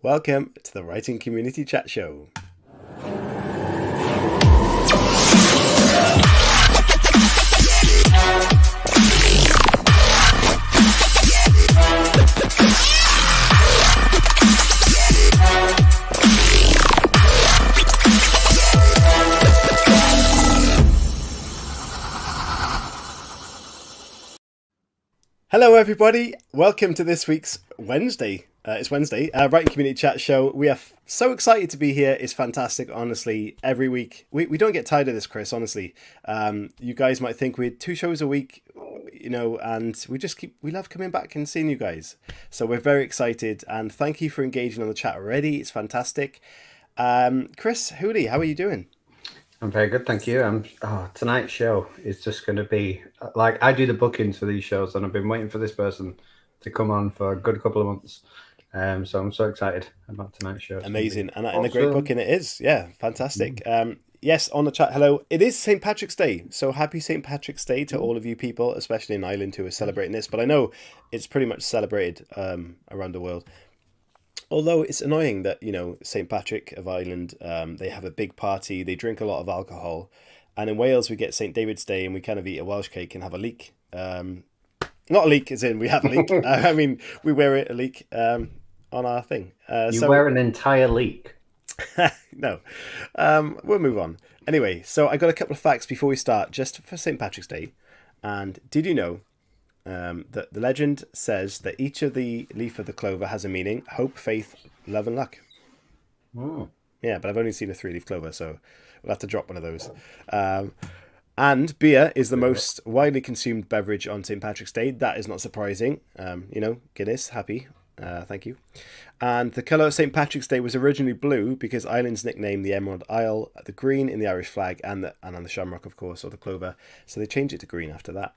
Welcome to the Writing Community Chat Show. Hello everybody, welcome to this week's Wednesday. It's Wednesday, Writing Community Chat Show. We are so excited to be here. It's fantastic, honestly. Every week, we don't get tired of this, Chris, honestly. You guys might think we're 2 shows a week, and we love coming back and seeing you guys. So we're very excited, and thank you for engaging on the chat already. It's fantastic. Chris Hooley, how are you doing? I'm very good, thank you. Tonight's show is just going to be like, I do the bookings for these shows, and I've been waiting for this person to come on for a good couple of months. So I'm so excited about tonight's show. Amazing, and a great booking it is. Yeah, fantastic. Yes, on the chat, hello. It is St Patrick's Day, so happy St Patrick's Day to all of you people, especially in Ireland who are celebrating this. But I know it's pretty much celebrated around the world. Although it's annoying that, St. Patrick of Ireland, they have a big party, they drink a lot of alcohol. And in Wales, we get St. David's Day and we kind of eat a Welsh cake and have a leek. Not a leek as in we have a leek. We wear a leek on our thing. You wear an entire leek? No. We'll move on. Anyway, so I got a couple of facts before we start, just for St. Patrick's Day. And did you know that the legend says that each of the leaf of the clover has a meaning: hope, faith, love, and luck. Oh. Yeah, but I've only seen a 3-leaf clover, so we'll have to drop one of those. And beer is the most widely consumed beverage on St. Patrick's Day. That is not surprising. Guinness, happy. Thank you. And the colour of St. Patrick's Day was originally blue because Ireland's nicknamed the Emerald Isle, the green in the Irish flag, and on the shamrock, of course, or the clover. So they changed it to green after that.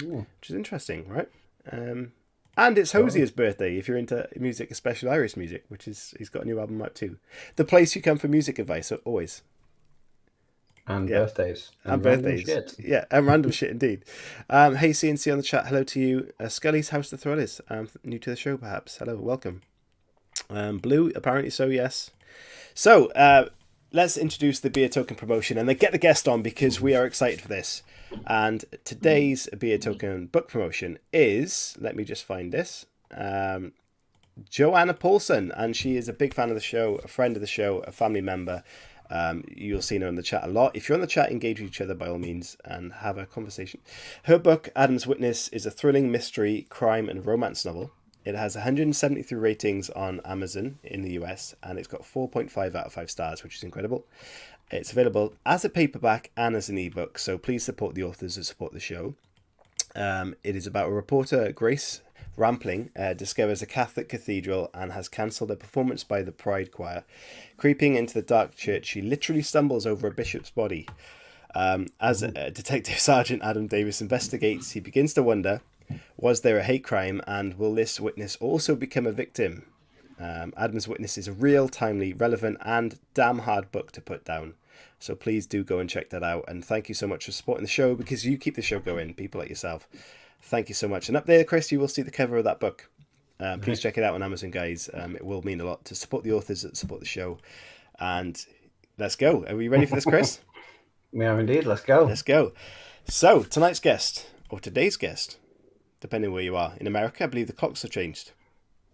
Ooh. Which is interesting, right? And it's Hosier's birthday if you're into music, especially Irish music, he's got a new album out too. The place you come for music advice, always. And birthdays. And birthdays. Shit. Yeah, and random shit indeed. Hey, CNC on the chat, hello to you. Scully's House the Thrill is new to the show, perhaps. Hello, welcome. Blue, apparently so, yes. So, let's introduce the beer token promotion and then get the guest on because we are excited for this. And today's beer token book promotion is, let me just find this, Joanna Paulson, and she is a big fan of the show, a friend of the show, a family member. You'll see her in the chat a lot. If you're on the chat, engage with each other by all means and have a conversation. Her book, Adam's Witness, is a thrilling mystery, crime and romance novel. It has 173 ratings on Amazon in the US, and it's got 4.5 out of 5 stars, which is incredible. It's available as a paperback and as an ebook, so please support the authors that support the show. It is about a reporter, Grace Rampling, discovers a Catholic cathedral and has cancelled a performance by the Pride Choir. Creeping into the dark church, she literally stumbles over a bishop's body. As Detective Sergeant Adam Davis investigates, he begins to wonder, was there a hate crime, and will this witness also become a victim? Adam's Witness is a real, timely, relevant, and damn hard book to put down. So please do go and check that out. And thank you so much for supporting the show because you keep the show going, people like yourself. Thank you so much. And up there, Chris, you will see the cover of that book. Please check it out on Amazon, guys. It will mean a lot to support the authors that support the show. And let's go. Are we ready for this, Chris? We are indeed. Let's go. Let's go. So tonight's guest, or today's guest, depending where you are. In America, I believe the clocks have changed.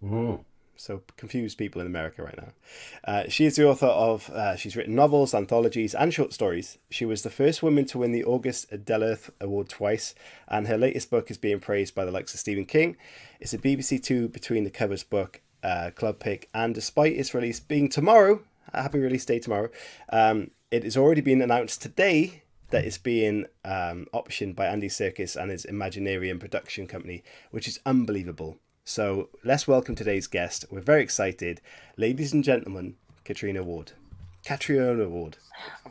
Mm. So confused people in America right now. She is the author of, she's written novels, anthologies, and short stories. She was the first woman to win the August Delirth Award twice, and her latest book is being praised by the likes of Stephen King. It's a BBC Two Between the Covers book, club pick, and despite its release being tomorrow, happy release day tomorrow, it has already been announced today that it's being optioned by Andy Serkis and his Imaginarium production company, which is unbelievable. So let's welcome today's guest. We're very excited. Ladies and gentlemen, Katrina Ward. Catriona Ward.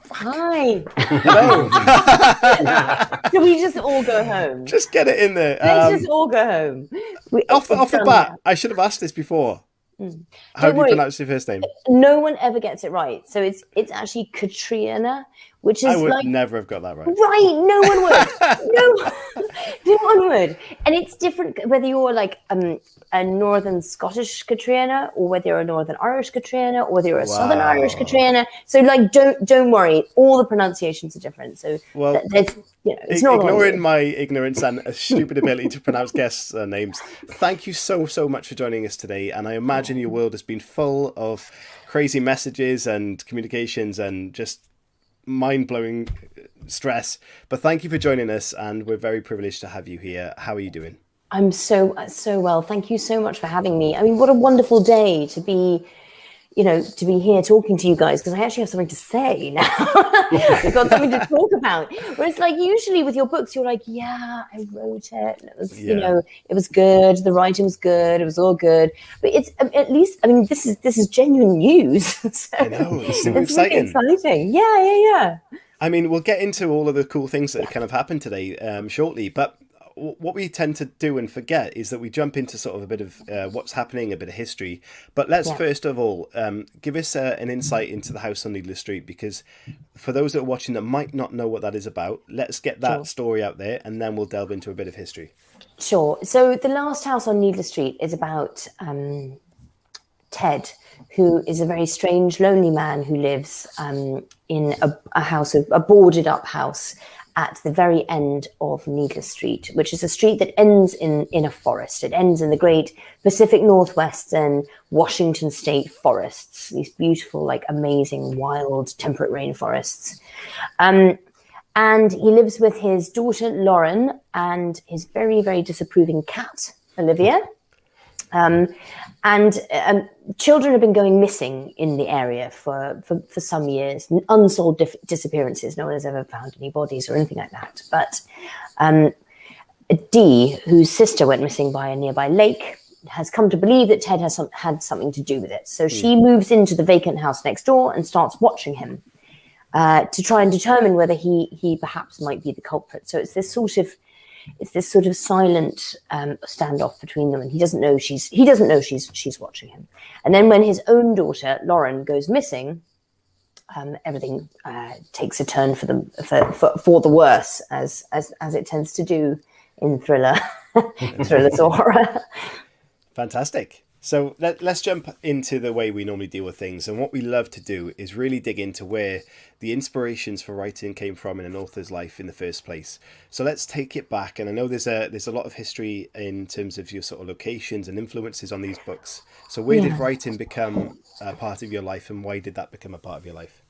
Hi. Hello. Can we just all go home? Just get it in there. Let's just all go home. Off the bat, I should have asked this before. How do you pronounce your first name? No one ever gets it right. So it's actually Katriona which is I would like never have got that right. right. No one would. No one would. And it's different whether you're like a Northern Scottish Katrina, or whether you're a Northern Irish Katrina, or whether you're a Southern Irish Katrina. So like, don't worry. All the pronunciations are different. So Well, there's, it's not ignoring my ignorance and a stupid ability to pronounce guests' names. Thank you so much for joining us today. And I imagine your world has been full of crazy messages and communications and just mind-blowing stress. But thank you for joining us, and we're very privileged to have you here. How are you doing? I'm so well. Thank you so much for having me. I mean, what a wonderful day to be, to be here talking to you guys, because I actually have something to say now. I've got something to talk about. Whereas like usually with your books, you're like, yeah, I wrote it. And it was, it was good. The writing was good. It was all good. But it's at least, I mean, this is genuine news. So I know, it's super exciting. Really exciting. Yeah. I mean, we'll get into all of the cool things that kind of happened today shortly, but what we tend to do and forget is that we jump into sort of a bit of what's happening, a bit of history. But let's first of all give us an insight into the house on Needless Street, because for those that are watching that might not know what that is about, let's get that story out there, and then we'll delve into a bit of history. Sure. So the last house on Needless Street is about Ted, who is a very strange, lonely man who lives in a house, a boarded up house at the very end of Needless Street, which is a street that ends in a forest. It ends in the great Pacific Northwest and Washington State forests, these beautiful, like amazing, wild, temperate rainforests. And he lives with his daughter, Lauren, and his very, very disapproving cat, Olivia. And children have been going missing in the area for some years, unsolved disappearances. No one has ever found any bodies or anything like that. But Dee, whose sister went missing by a nearby lake, has come to believe that Ted had something to do with it. So she moves into the vacant house next door and starts watching him to try and determine whether he perhaps might be the culprit. So it's this sort of silent standoff between them, and he doesn't know she's watching him. And then when his own daughter Lauren goes missing, everything takes a turn for the worse, as it tends to do in thrillers or horror. Fantastic. So let's jump into the way we normally deal with things. And what we love to do is really dig into where the inspirations for writing came from in an author's life in the first place. So let's take it back. And I know there's a lot of history in terms of your sort of locations and influences on these books. So where did writing become a part of your life, and why did that become a part of your life?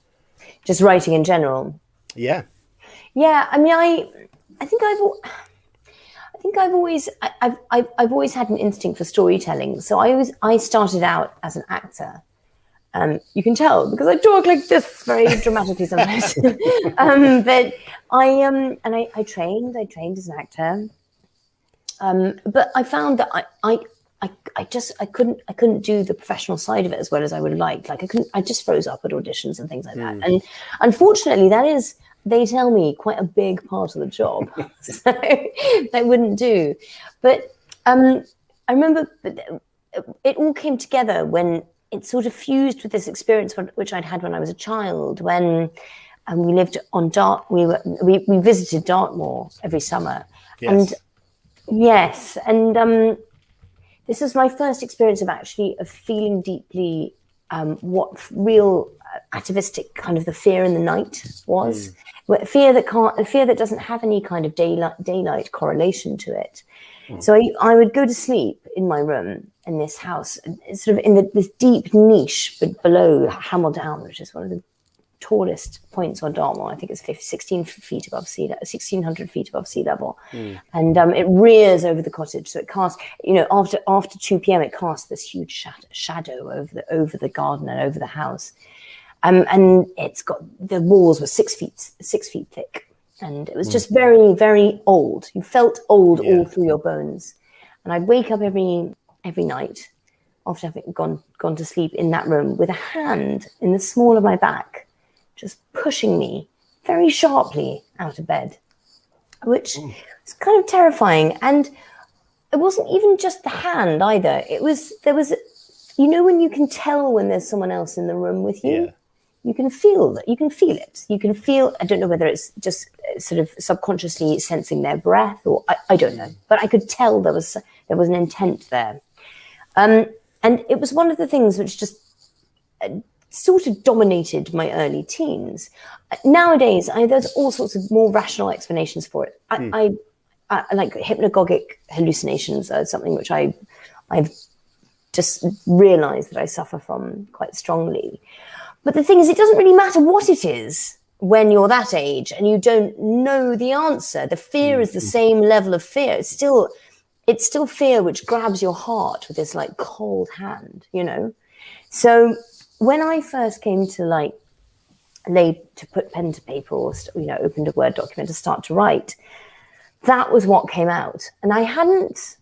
Just writing in general. Yeah. Yeah. I mean, I think I've always had an instinct for storytelling. So I started out as an actor. You can tell because I talk like this very dramatically sometimes. But I trained as an actor. But I found that I couldn't do the professional side of it as well as I would have liked. Like I just froze up at auditions and things like that. And unfortunately that is, they tell me, quite a big part of the job. So I wouldn't do. But I remember it all came together when it sort of fused with this experience which I'd had when I was a child, when we lived on we visited Dartmoor every summer. Yes. And this was my first experience of feeling deeply what real atavistic kind of the fear in the night was. Fear that doesn't have any kind of daylight correlation to it. So I would go to sleep in my room in this house, sort of in this deep niche below Hamel Down, which is one of the tallest points on Dartmoor. I think it's 1600 feet above sea level. And it rears over the cottage. So it casts, after 2 p.m. it casts this huge shadow over the garden and over the house. And it's got, the walls were 6 feet thick. And it was just very, very old. You felt old all through your bones. And I'd wake up every night after having gone to sleep in that room with a hand in the small of my back, just pushing me very sharply out of bed, which was kind of terrifying. And it wasn't even just the hand either. There was, when you can tell when there's someone else in the room with you. You can feel that. You can feel it. You can feel, I don't know whether it's just sort of subconsciously sensing their breath, or I don't know, but I could tell there was an intent there. And it was one of the things which just sort of dominated my early teens. Nowadays, there's all sorts of more rational explanations for it. I like hypnagogic hallucinations are something which I've just realized that I suffer from quite strongly. But the thing is, it doesn't really matter what it is when you're that age and you don't know the answer. The fear is the same level of fear. It's still fear which grabs your heart with this like cold hand, you know? So when I first came to put pen to paper or, opened a Word document to start to write, that was what came out. And I hadn't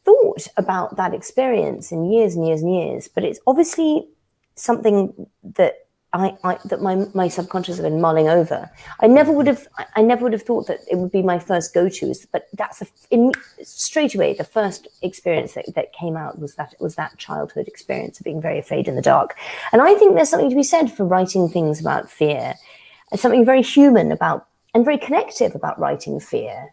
thought about that experience in years and years and years, but it's obviously something that that my subconscious has been mulling over. I never would have thought that it would be my first go-to, but that's straight away the first experience that came out was that childhood experience of being very afraid in the dark. And I think there's something to be said for writing things about fear. It's something very human about and very connective about writing fear.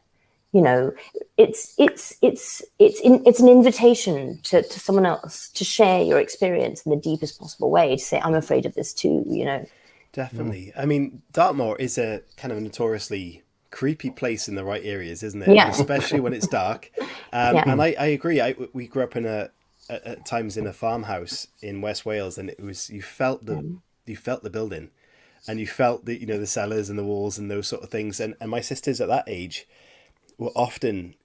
You know, it's an invitation to someone else to share your experience in the deepest possible way, to say, I'm afraid of this too, you know. Definitely. I mean, Dartmoor is a kind of notoriously creepy place in the right areas, isn't it? Yeah. Especially when it's dark. And I agree. We grew up at times in a farmhouse in West Wales, and it was, you felt the building, and you felt the cellars and the walls and those sort of things. And my sisters at that age were often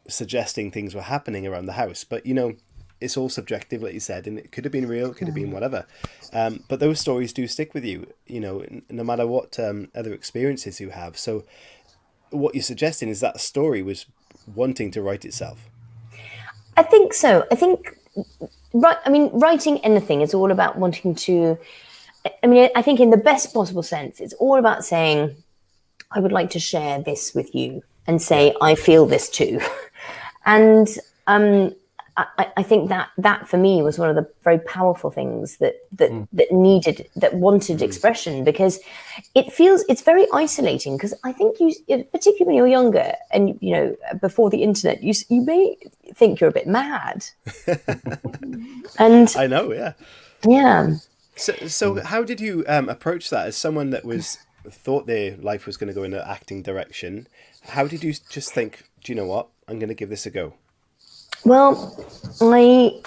suggesting things were happening around the house, but it's all subjective, like you said, and it could have been real, it could have been whatever. But those stories do stick with you, no matter what other experiences you have. So what you're suggesting is that story was wanting to write itself. I think so. I think, writing anything is all about wanting to, I think in the best possible sense, it's all about saying, I would like to share this with you, and say, I feel this too. And I think that for me was one of the very powerful things that wanted expression, because it's very isolating, because I think particularly when you're younger and, before the internet, you may think you're a bit mad. And I know, yeah. Yeah. So how did you approach that as someone that thought their life was going to go in an acting direction? How did you just think, do you know what, I'm going to give this a go? Well, I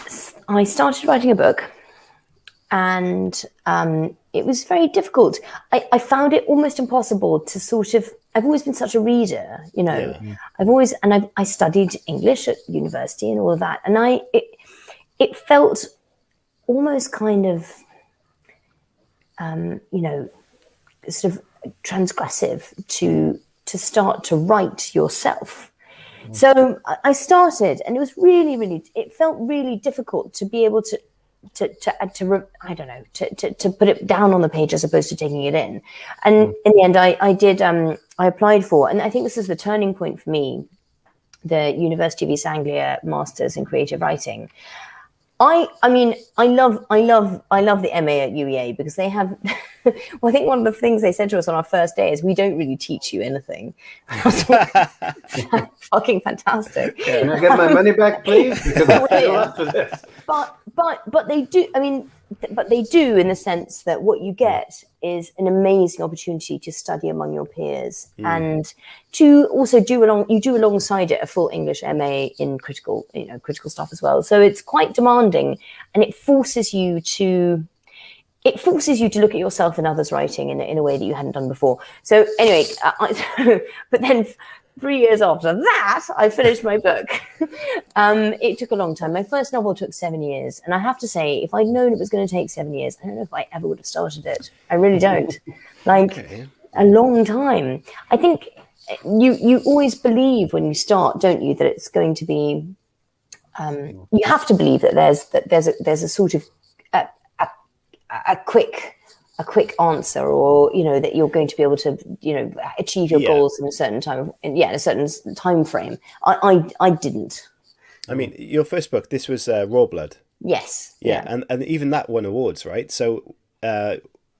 started writing a book, and it was very difficult. I found it almost impossible to sort of, I've always been such a reader, Yeah. I studied English at university and all of that. And it felt almost kind of, sort of transgressive to start to write yourself. So I started, and it was it felt really difficult to be able to put it down on the page as opposed to taking it in. And in the end, I applied for, and I think this is the turning point for me, the University of East Anglia Masters in Creative Writing. I love the MA at UEA, because they have, well, I think one of the things they said to us on our first day is, we don't really teach you anything. Fucking fantastic. Can I get my money back, please? Because I feel after this. But they do, but they do, in the sense that what you get is an amazing opportunity to study among your peers, and to also do alongside it a full English MA in critical stuff as well. So it's quite demanding, and it forces you to look at yourself and others' writing in a way that you hadn't done before. So anyway, but then 3 years after that, I finished my book. It took a long time. My first novel took 7 years. And I have to say, if I'd known it was going to take 7 years, I don't know if I ever would have started it. I really don't. A long time. I think you always believe when you start, don't you, that it's going to be, you have to believe that there's a sort of a quick answer, or that you're going to be able to achieve your goals in a certain time, in a certain time frame. I didn't. I mean, your first book, this was Raw Blood. Yes. Yeah. And even that won awards, right? So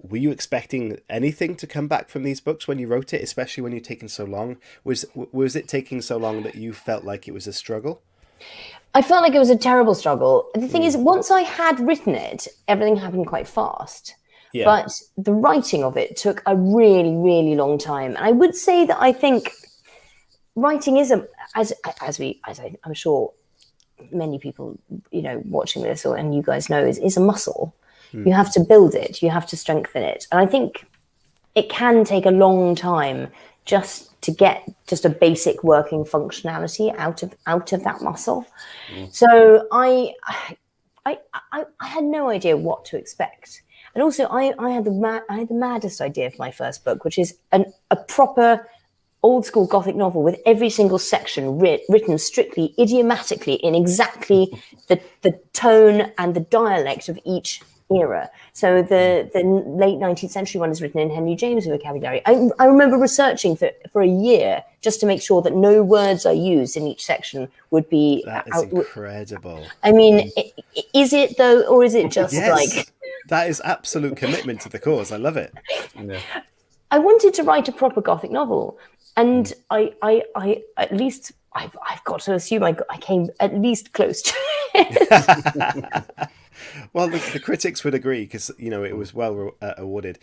were you expecting anything to come back from these books when you wrote it, especially when you're taking so long? Was it taking so long that you felt like it was a struggle? I felt like it was a terrible struggle. The thing is, once I had written it, everything happened quite fast. Yeah. But the writing of it took a really, really long time. And I would say that I think writing is I'm sure many people, watching this and you guys know is a muscle. You have to build it. You have to strengthen it. And I think it can take a long time just to get just a basic working functionality out of that muscle. So I had no idea what to expect. And also I had the maddest idea for my first book, which is a proper old school Gothic novel with every single section written strictly idiomatically in exactly the tone and the dialect of each era. So the late 19th century one is written in Henry James vocabulary. I remember researching for a year just to make sure that no words I used in each section would be... That is incredible. I mean, is it though, or is it just yes, that is absolute commitment to the cause. I love it. Yeah. I wanted to write a proper Gothic novel, and I at least I've got to assume I came at least close to it. Well, the critics would agree because it was well awarded.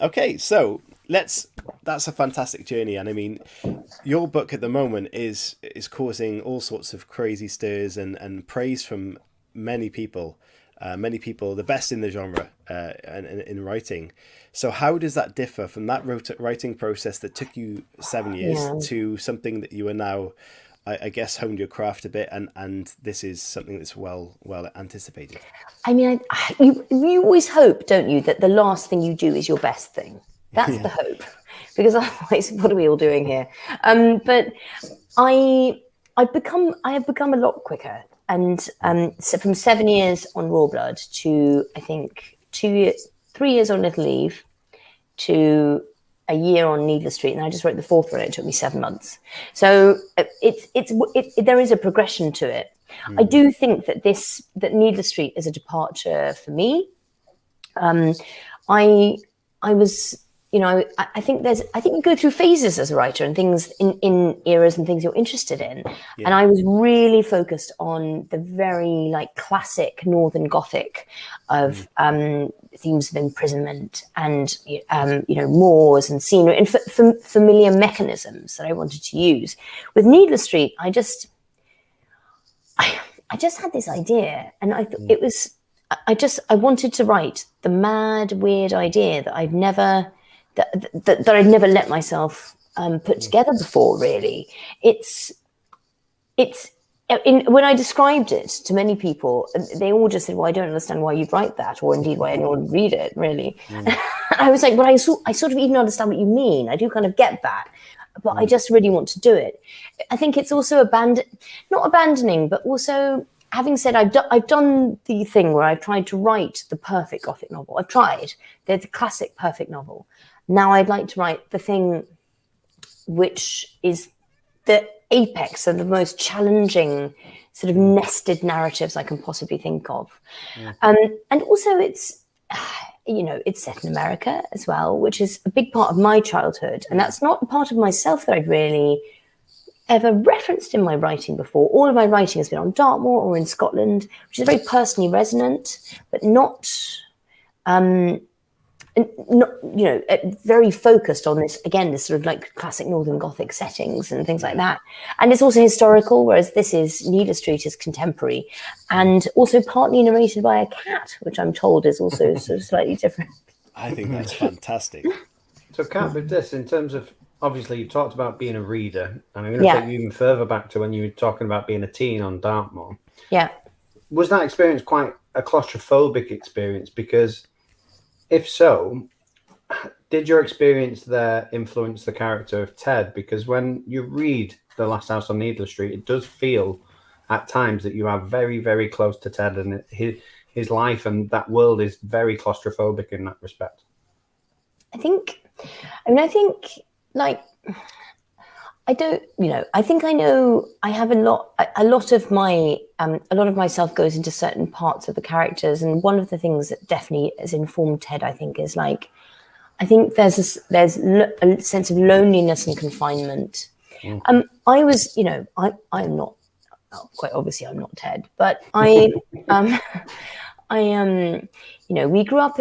Okay, so that's a fantastic journey, and I mean, your book at the moment is causing all sorts of crazy stirs and praise from many people, the best in the genre and in writing. So how does that differ from that writing process that took you 7 years to something that you are now, I guess, honed your craft a bit, and this is something that's well anticipated? I mean, you always hope, don't you, that the last thing you do is your best thing. That's the hope, because otherwise, what are we all doing here? But I have become a lot quicker, and so from 7 years on Raw Blood to I think 3 years on Little Eve to a year on Needless Street, and I just wrote the fourth one. It took me 7 months. So there is a progression to it. I do think that Needless Street is a departure for me. I was, I think you go through phases as a writer and things in eras and things you're interested in. Yeah. And I was really focused on the very classic Northern Gothic of themes of imprisonment and moors and scenery and familiar mechanisms that I wanted to use. With Needless Street, I just had this idea, and I thought it was I wanted to write the mad, weird idea that I'd never let myself put together before. Really, when I described it to many people, they all just said, "Well, I don't understand why you'd write that, or indeed why anyone would read it." Really, I was like, "But I sort of even understand what you mean. I do kind of get that, but I just really want to do it." I think it's also not abandoning, but also having said I've done the thing where I've tried to write the perfect Gothic novel. I've tried the classic perfect novel. Now I'd like to write the thing which is the apex of the most challenging sort of nested narratives I can possibly think of. And also it's set in America as well, which is a big part of my childhood. And that's not a part of myself that I'd really ever referenced in my writing before. All of my writing has been on Dartmoor or in Scotland, which is very personally resonant, but not very focused on this sort of classic Northern Gothic settings and things like that. And it's also historical, whereas Needless Street is contemporary and also partly narrated by a cat, which I'm told is also sort of slightly different. I think that's fantastic. So Kat, with this, in terms of, obviously you talked about being a reader, and I'm going to take you even further back to when you were talking about being a teen on Dartmoor. Yeah. Was that experience quite a claustrophobic experience? Because if so, did your experience there influence the character of Ted? Because when you read The Last House on Needless Street, it does feel at times that you are very, very close to Ted, and his life and that world is very claustrophobic in that respect. I think I don't, I think I know. I have a lot of myself goes into certain parts of the characters, and one of the things that definitely has informed Ted, I think, is like, I think there's a sense of loneliness and confinement. I was, I'm not, quite obviously I'm not Ted, but we grew up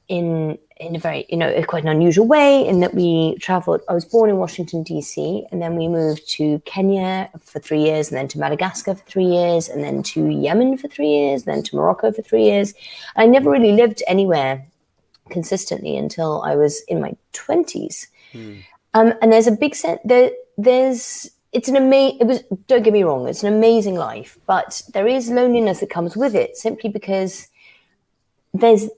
in a very, quite an unusual way, in that we traveled. I was born in Washington, D.C., and then we moved to Kenya for 3 years, and then to Madagascar for 3 years, and then to Yemen for 3 years, and then to Morocco for 3 years. I never really lived anywhere consistently until I was in my 20s. And there's a big sense don't get me wrong, it's an amazing life, but there is loneliness that comes with it, simply because there's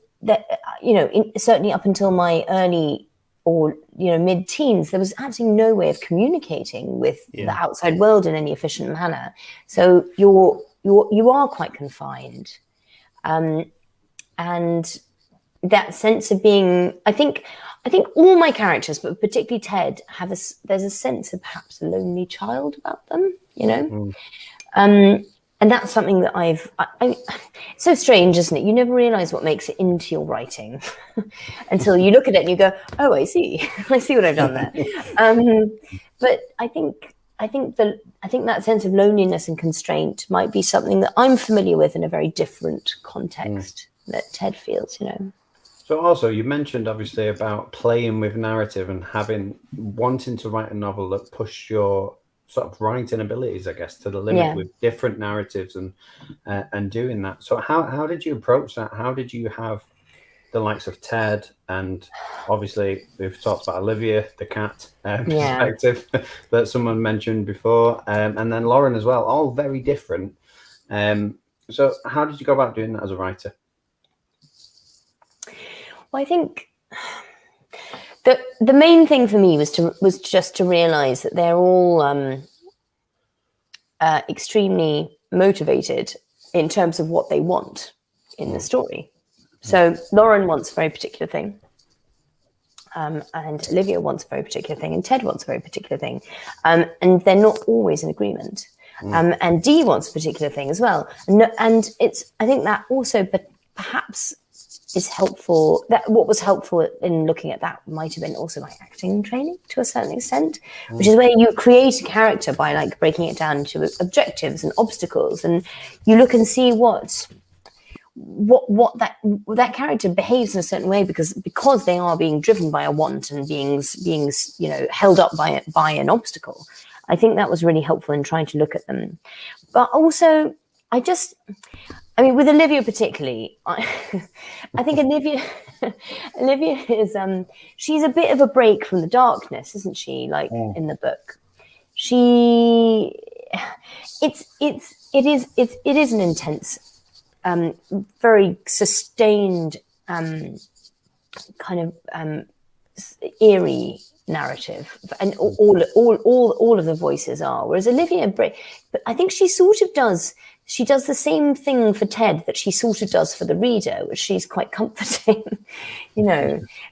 certainly up until my early or mid-teens, there was absolutely no way of communicating with the outside world in any efficient manner. So you are quite confined, and that sense of being, I think all my characters, but particularly Ted, there's a sense of perhaps a lonely child about them, and that's something that it's so strange, isn't it? You never realize what makes it into your writing until you look at it and you go, oh, I see what I've done there. But I think that sense of loneliness and constraint might be something that I'm familiar with in a very different context that Ted feels, So also, you mentioned obviously about playing with narrative and wanting to write a novel that pushed your sort of writing abilities, I guess, to the limit with different narratives and doing that. So how did you approach that? How did you have the likes of Ted, and obviously we've talked about Olivia, the cat perspective that someone mentioned before, and then Lauren as well, all very different. So how did you go about doing that as a writer? Well, I think the main thing for me was just to realize that they're all extremely motivated in terms of what they want in the story. So Lauren wants a very particular thing, and Olivia wants a very particular thing, and Ted wants a very particular thing, and they're not always in agreement. And Dee wants a particular thing as well, and I think that also, but perhaps is helpful. That what was helpful in looking at that might have been also my acting training to a certain extent, which is where you create a character by like breaking it down into objectives and obstacles, and you look and see what that character behaves in a certain way because they are being driven by a want and being held up by an obstacle. I think that was really helpful in trying to look at them. But also, with Olivia particularly, I think Olivia is she's a bit of a break from the darkness, isn't she? Like in the book, it is an intense, very sustained, kind of eerie narrative, and all of the voices are. Whereas Olivia, but I think she sort of does. She does the same thing for Ted that she sort of does for the reader, which she's quite comforting,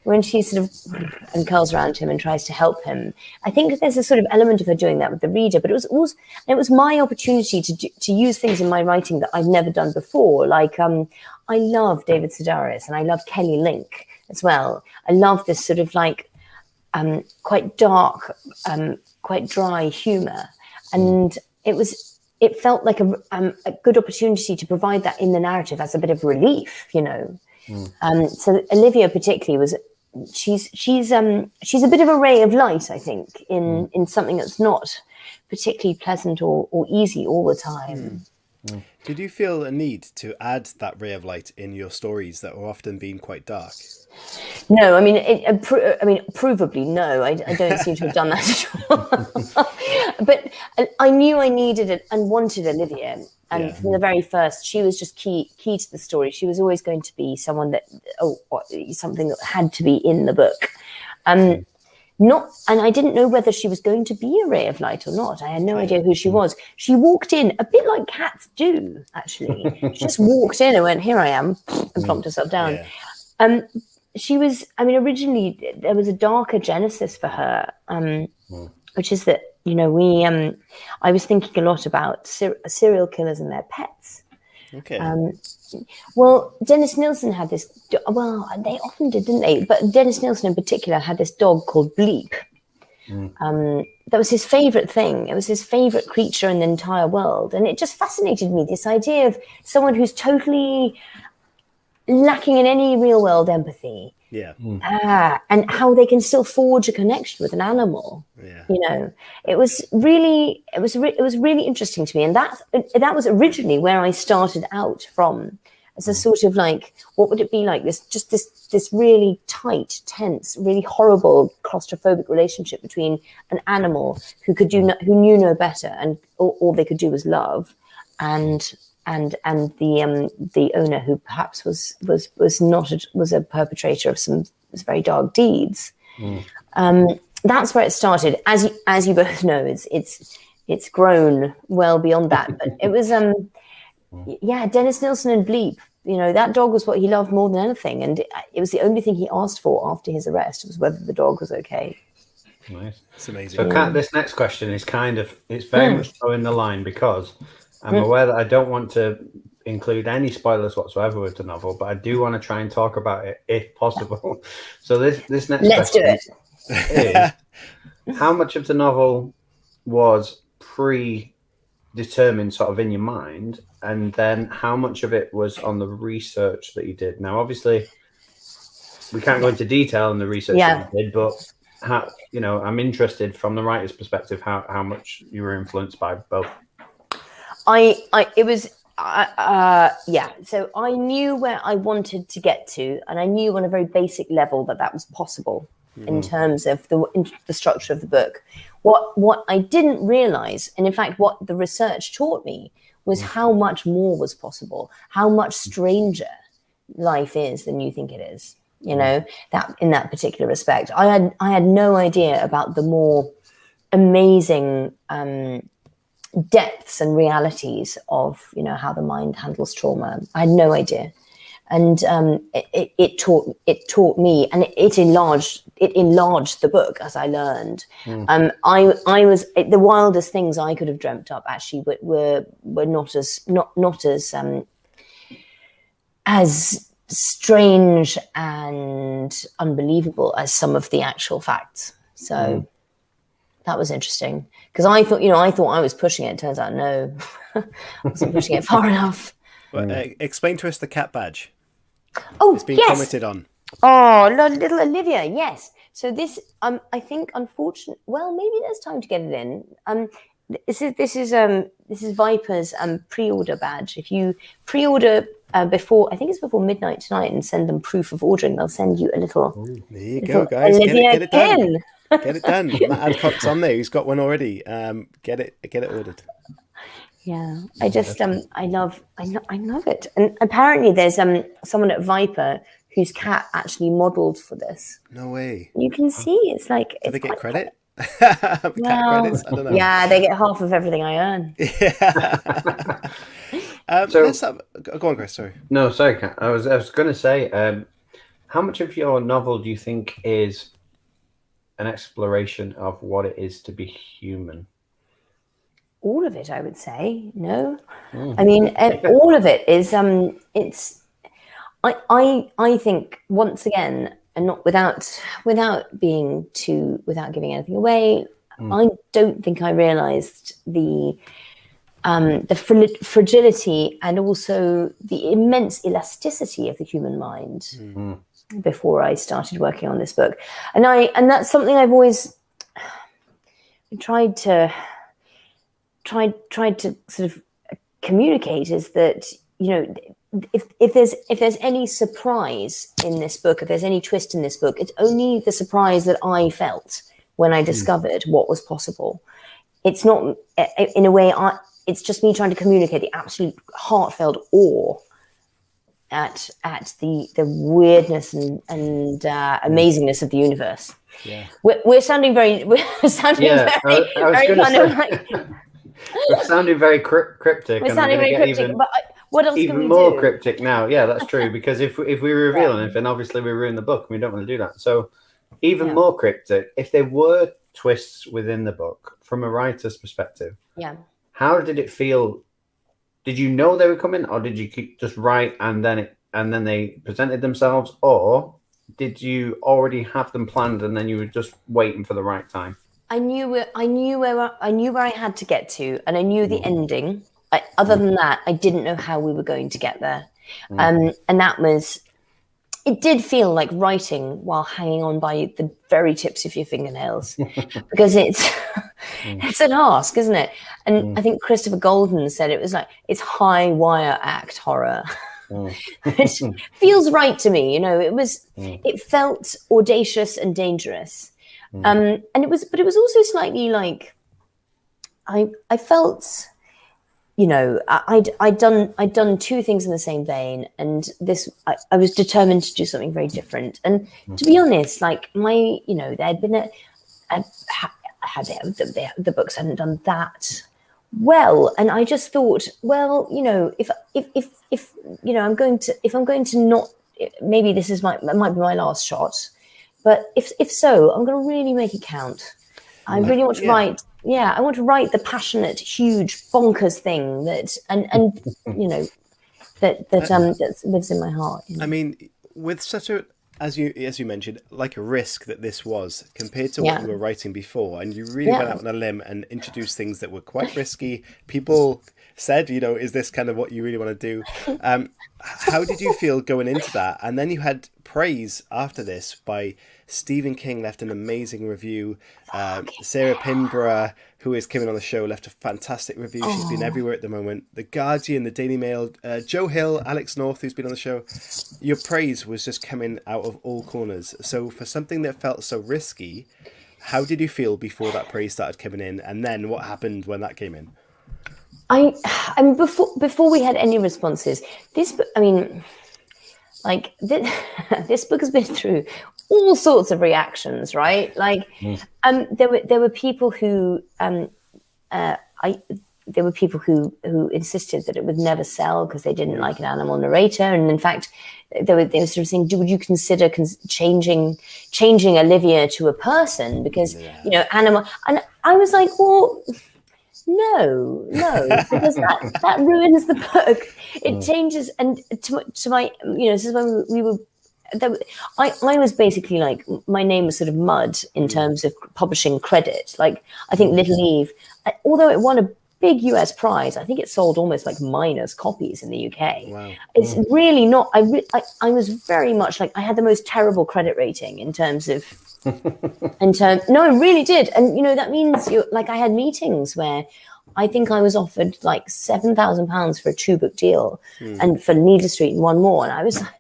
when she sort of and curls around him and tries to help him. I think there's a sort of element of her doing that with the reader, but it was my opportunity to use things in my writing that I've never done before. Like I love David Sedaris and I love Kelly Link as well. I love this sort of like quite dark, quite dry humor, and it felt like a good opportunity to provide that in the narrative as a bit of relief, So Olivia particularly she's a bit of a ray of light, I think, in something that's not particularly pleasant or easy all the time. Did you feel a need to add that ray of light in your stories that were often being quite dark? No, provably no. I don't seem to have done that at all. But I knew I needed it and wanted Olivia, and from the very first, she was just key to the story. She was always going to be someone something that had to be in the book. And I didn't know whether she was going to be a ray of light or not. I had no idea who she was. She walked in a bit like cats do, actually. She just walked in and went, "Here I am," and plonked herself down. she was, I mean, originally there was a darker genesis for her, which is that, you know, I was thinking a lot about serial killers and their pets. Okay. Well, Dennis Nilsson had this, well, they often did, didn't they? But Dennis Nilsson in particular had this dog called Bleep. That was his favorite thing. It was his favorite creature in the entire world. And it just fascinated me, this idea of someone who's totally lacking in any real world empathy. Yeah. And how they can still forge a connection with an animal. Yeah. You know, it was really interesting to me. And that was originally where I started out from, as a sort of like, what would it be like this really tight, tense, really horrible claustrophobic relationship between an animal who knew no better, and all they could do was love, and the owner, who perhaps was a perpetrator of some very dark deeds. That's where it started. As you both know, it's grown well beyond that. But it was Dennis Nilsson and Bleep. You know, that dog was what he loved more than anything, and it was the only thing he asked for after his arrest, was whether the dog was okay. Nice. It's amazing. So this next question is it's very much so in the line, because I'm aware that I don't want to include any spoilers whatsoever with the novel, but I do want to try and talk about it if possible. So this next Let's do question it. is, how much of the novel was predetermined sort of in your mind, and then how much of it was on the research that you did? Now, obviously, we can't go into detail on the research that you did, but how, you know, I'm interested from the writer's perspective how much you were influenced by both. So I knew where I wanted to get to, and I knew on a very basic level that was possible in terms of the structure of the book. What I didn't realize, and in fact what the research taught me, was how much more was possible, how much stranger life is than you think it is. You know, that in that particular respect, I had no idea about the more amazing depths and realities of, you know, how the mind handles trauma. I had no idea, and it taught me, and it enlarged the book as I learned. I was, the wildest things I could have dreamt up actually were not as strange and unbelievable as some of the actual facts. So that was interesting, because I thought I was pushing it. Turns out, no, I wasn't pushing it far enough. Well, explain to us the cat badge. Oh, it's been yes. commented on. Oh, little Olivia, yes. So this, I think, unfortunately, well, maybe there's time to get it in. This is Viper's pre-order badge. If you pre-order before, I think it's before midnight tonight, and send them proof of ordering, they'll send you a little. Ooh, there you go, guys. Olivia get it done. Get it done. Matt Adcock's on there. He's got one already. Get it ordered. Yeah, I just I love it. And apparently there's someone at Viper whose cat actually modelled for this. No way. You can see it's like. Do they get credit? Well, cat credits? I don't know. Yeah, they get half of everything I earn. Yeah. Go on, Chris. Sorry. No, sorry, Kat. I was going to say, how much of your novel do you think is an exploration of what it is to be human? All of it, I would say. No, I mean, all of it is. It's. I think, once again, and not without giving anything away. I don't think I realised the fragility and also the immense elasticity of the human mind before I started working on this book, and that's something I've always tried to sort of communicate, is that, you know, if there's any surprise in this book, if there's any twist in this book, it's only the surprise that I felt when I discovered what was possible. It's not, in a way, it's just me trying to communicate the absolute heartfelt awe at the weirdness and amazingness of the universe. Yeah, we're sounding very very We're sounding very cryptic. We're sounding very cryptic, but What else can even we more do? cryptic now. Yeah, that's true. Because if we reveal anything, obviously we ruin the book, and we don't want to do that. So even more cryptic, if there were twists within the book from a writer's perspective, how did it feel? Did you know they were coming, or did you just write and then they presented themselves, or did you already have them planned and then you were just waiting for the right time? I knew where I had to get to, and I knew the ending. Other than that, I didn't know how we were going to get there. And that was, it did feel like writing while hanging on by the very tips of your fingernails, because it's an ask, isn't it? And I think Christopher Golden said it was like, it's high wire act horror. It feels right to me, it felt audacious and dangerous. And it was also slightly like, I felt, I'd done two things in the same vein, and this, I was determined to do something very different. And to be honest, like there had been the books hadn't done that well, and I just thought, well, if I'm going to not, maybe this is might be my last shot, but if so, I'm going to really make it count. I really want to write. Yeah, I want to write the passionate, huge, bonkers thing that that lives in my heart. I mean, with such a, as you mentioned, like a risk that this was compared to what you were writing before, and you really went out on a limb and introduced things that were quite risky. People said, is this kind of what you really want to do? How did you feel going into that? And then you had praise after this by Stephen King, left an amazing review. Sarah Pinborough, who is coming on the show, left a fantastic review. She's been everywhere at the moment. The Guardian, the Daily Mail, Joe Hill, Alex North, who's been on the show. Your praise was just coming out of all corners. So for something that felt so risky, how did you feel before that praise started coming in? And then what happened when that came in? I mean, before we had any responses, this book has been through all sorts of reactions, right? Like, there were people who insisted that it would never sell because they didn't like an animal narrator, and in fact, they were sort of saying, "Would you consider changing Olivia to a person because animal?" And I was like, "Well, no, because that ruins the book. It changes." And to my, this is when we were. I was basically like, my name was sort of mud in terms of publishing credit. Like, I think Little Eve, although it won a big US prize, I think it sold almost like minus copies in the UK. Wow. It's really not. I was very much like, I had the most terrible credit rating in terms of. No, I really did. And that means I had meetings where I think I was offered like £7,000 for a 2-book deal, and for Needle Street and one more, and I was like,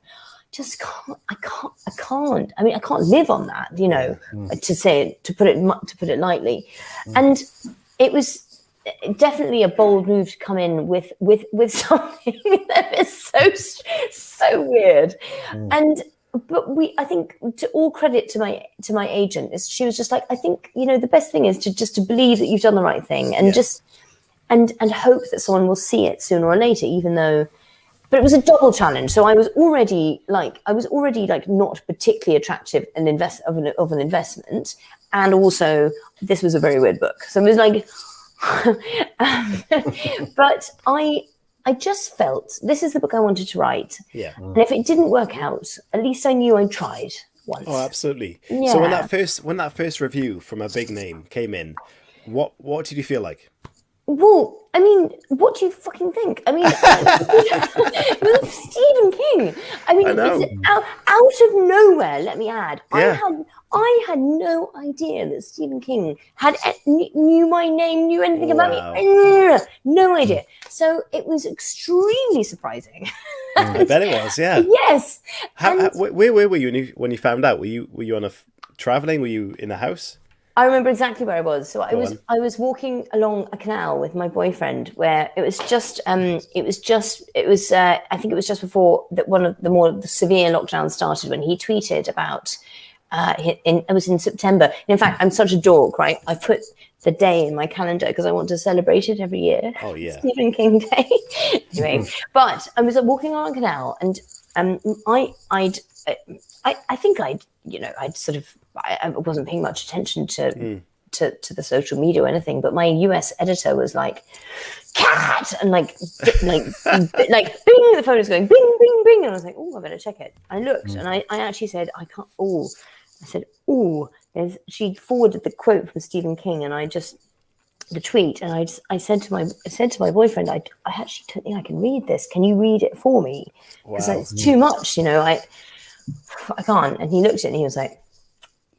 I can't. I mean, I can't live on that, to put it lightly. And it was definitely a bold move to come in with something that is so weird. But I think, to all credit to my agent, is she was just like, I think the best thing is to believe that you've done the right thing, and just and hope that someone will see it sooner or later, even though. But it was a double challenge. So I was already like not particularly attractive of an investment, and also this was a very weird book. So it was like, but I just felt this is the book I wanted to write. Yeah. And if it didn't work out, at least I knew I tried once. Oh, absolutely. Yeah. So when that first review from a big name came in, what did you feel like? Well, I mean, what do you fucking think? I mean, Stephen King. I mean, it's out of nowhere, let me add. Yeah. I had no idea that Stephen King knew my name, knew anything about me. No idea. So it was extremely surprising. I bet it was, yeah. Yes. Where were you when you found out? Were you on traveling? Were you in the house? I remember exactly where I was. So I was walking along a canal with my boyfriend, where I think it was just before that one of the more severe lockdowns started, when he tweeted about It was in September. In fact, I'm such a dork, right? I put the day in my calendar because I want to celebrate it every year. Oh yeah, Stephen King Day. Anyway, but I was walking on a canal, and I think I'd sort of, I wasn't paying much attention to the social media or anything, but my US editor was like, cat, and like bing, the phone is going bing, bing, bing, and I was like, oh, I better check it. I looked, and I actually said, I can't. Oh, I said, oh, she forwarded the quote from Stephen King, and the tweet, and I said to my boyfriend, I actually don't think I can read this. Can you read it for me? Because it's too much, I can't. And he looked at it and he was like,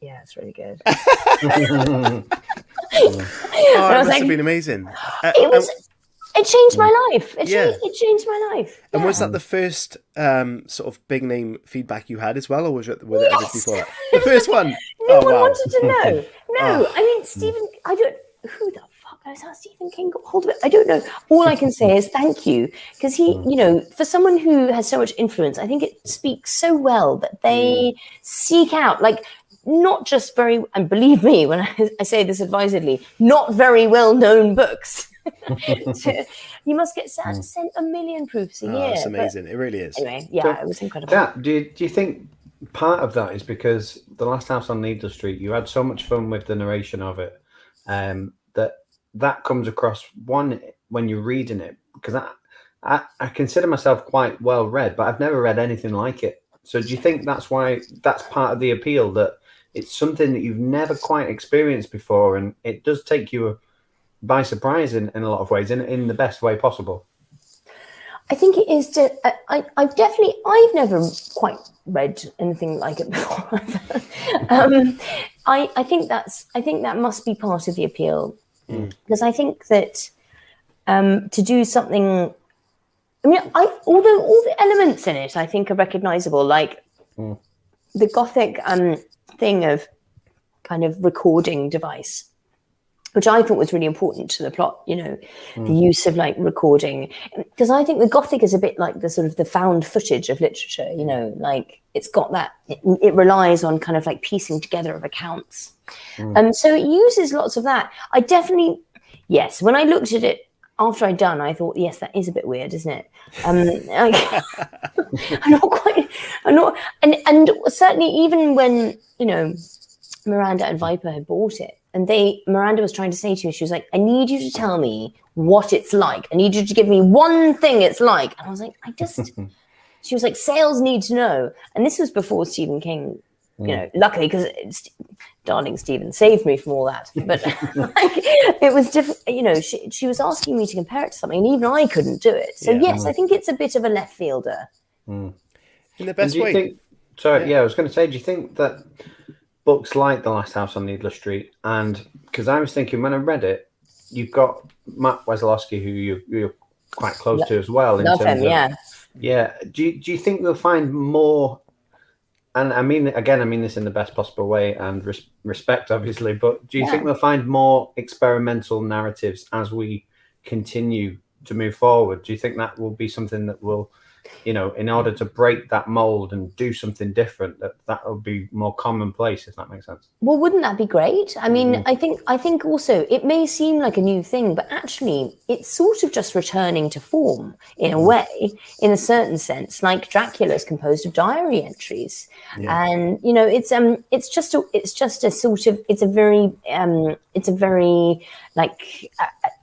yeah, it's really good. It must have been amazing. It changed my life. It changed my life. And was that the first sort of big name feedback you had as well, or were there others before that? The first one. No one wanted to know. No, I mean, Stephen. Who the fuck knows how Stephen King got hold of it? I don't know. All I can say is thank you, because he, for someone who has so much influence, I think it speaks so well that they seek out, like, not just very, and believe me when I say this advisedly, not very well-known books. You must get sent 1 million proofs a year. It's amazing. It really is. Anyway, it was incredible. Do you think part of that is because The Last House on Needle Street, you had so much fun with the narration of it, that comes across when you're reading it, because I consider myself quite well read, but I've never read anything like it. So do you think that's why that's part of the appeal, that it's something that you've never quite experienced before, and it does take you by surprise in a lot of ways, in the best way possible? I think it is. I've never quite read anything like it before. I think that must be part of the appeal, because I think that to do something. I mean, although all the elements in it I think are recognizable, like the Gothic thing of kind of recording device, which I thought was really important to the plot, the use of like recording, because I think the Gothic is a bit like the sort of the found footage of literature, like it's got that, it relies on kind of like piecing together of accounts. So it uses lots of that. I definitely, yes, when I looked at it after I'd done, I thought, yes, that is a bit weird, isn't it? I'm not, and certainly even when, Miranda and Viper had bought it, and Miranda was trying to say to me, she was like, I need you to tell me what it's like. I need you to give me one thing it's like. And I was like, she was like, sales need to know. And this was before Stephen King, luckily, because darling Stephen saved me from all that. But it was different, she was asking me to compare it to something, and even I couldn't do it. So yes, I think it's a bit of a left fielder. In the best way. I was going to say, do you think that books like The Last House on Needless Street, and because I was thinking when I read it, you've got Matt Wesolowski, who you're quite close to as well. Love him, yeah. Do you think we'll find more? And I mean this in the best possible way and respect, obviously. But do you think we'll find more experimental narratives as we continue to move forward? Do you think that will be something that will, in order to break that mold and do something different, that will be more commonplace, if that makes sense? Well, wouldn't that be great? I mean, I think also it may seem like a new thing, but actually it's sort of just returning to form in a way, in a certain sense. Like Dracula is composed of diary entries, and it's a very like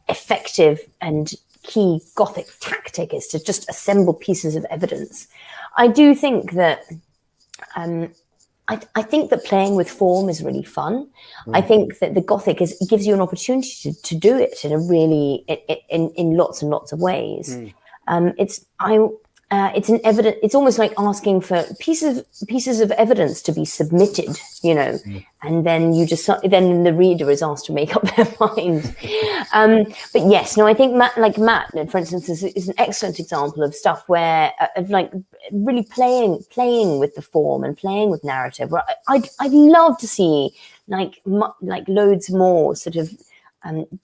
effective and key Gothic tactic is to just assemble pieces of evidence. I do think that I think that playing with form is really fun. I think that the Gothic gives you an opportunity to do it in a really in lots and lots of ways. It's almost like asking for pieces of evidence to be submitted, and then then the reader is asked to make up their mind. But yes, no, I think Matt, for instance, is an excellent example of stuff where of like really playing with the form and playing with narrative. Where I'd love to see like loads more sort of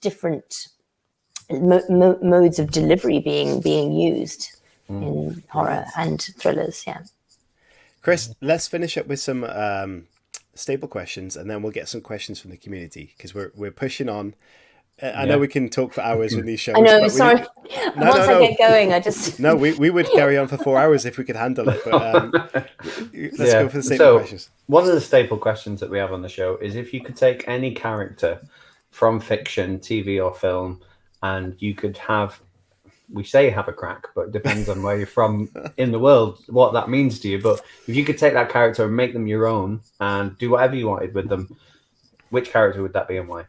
different modes of delivery being used in horror and thrillers. Chris, let's finish up with some staple questions, and then we'll get some questions from the community because we're pushing on. I know we can talk for hours with these shows. I know, but sorry. Once I get going, I just... No, we would carry on for 4 hours if we could handle it. But let's go for the staple questions. One of the staple questions that we have on the show is if you could take any character from fiction, TV or film, and you could have a crack, but it depends on where you're from in the world, what that means to you. But if you could take that character and make them your own and do whatever you wanted with them, which character would that be and why?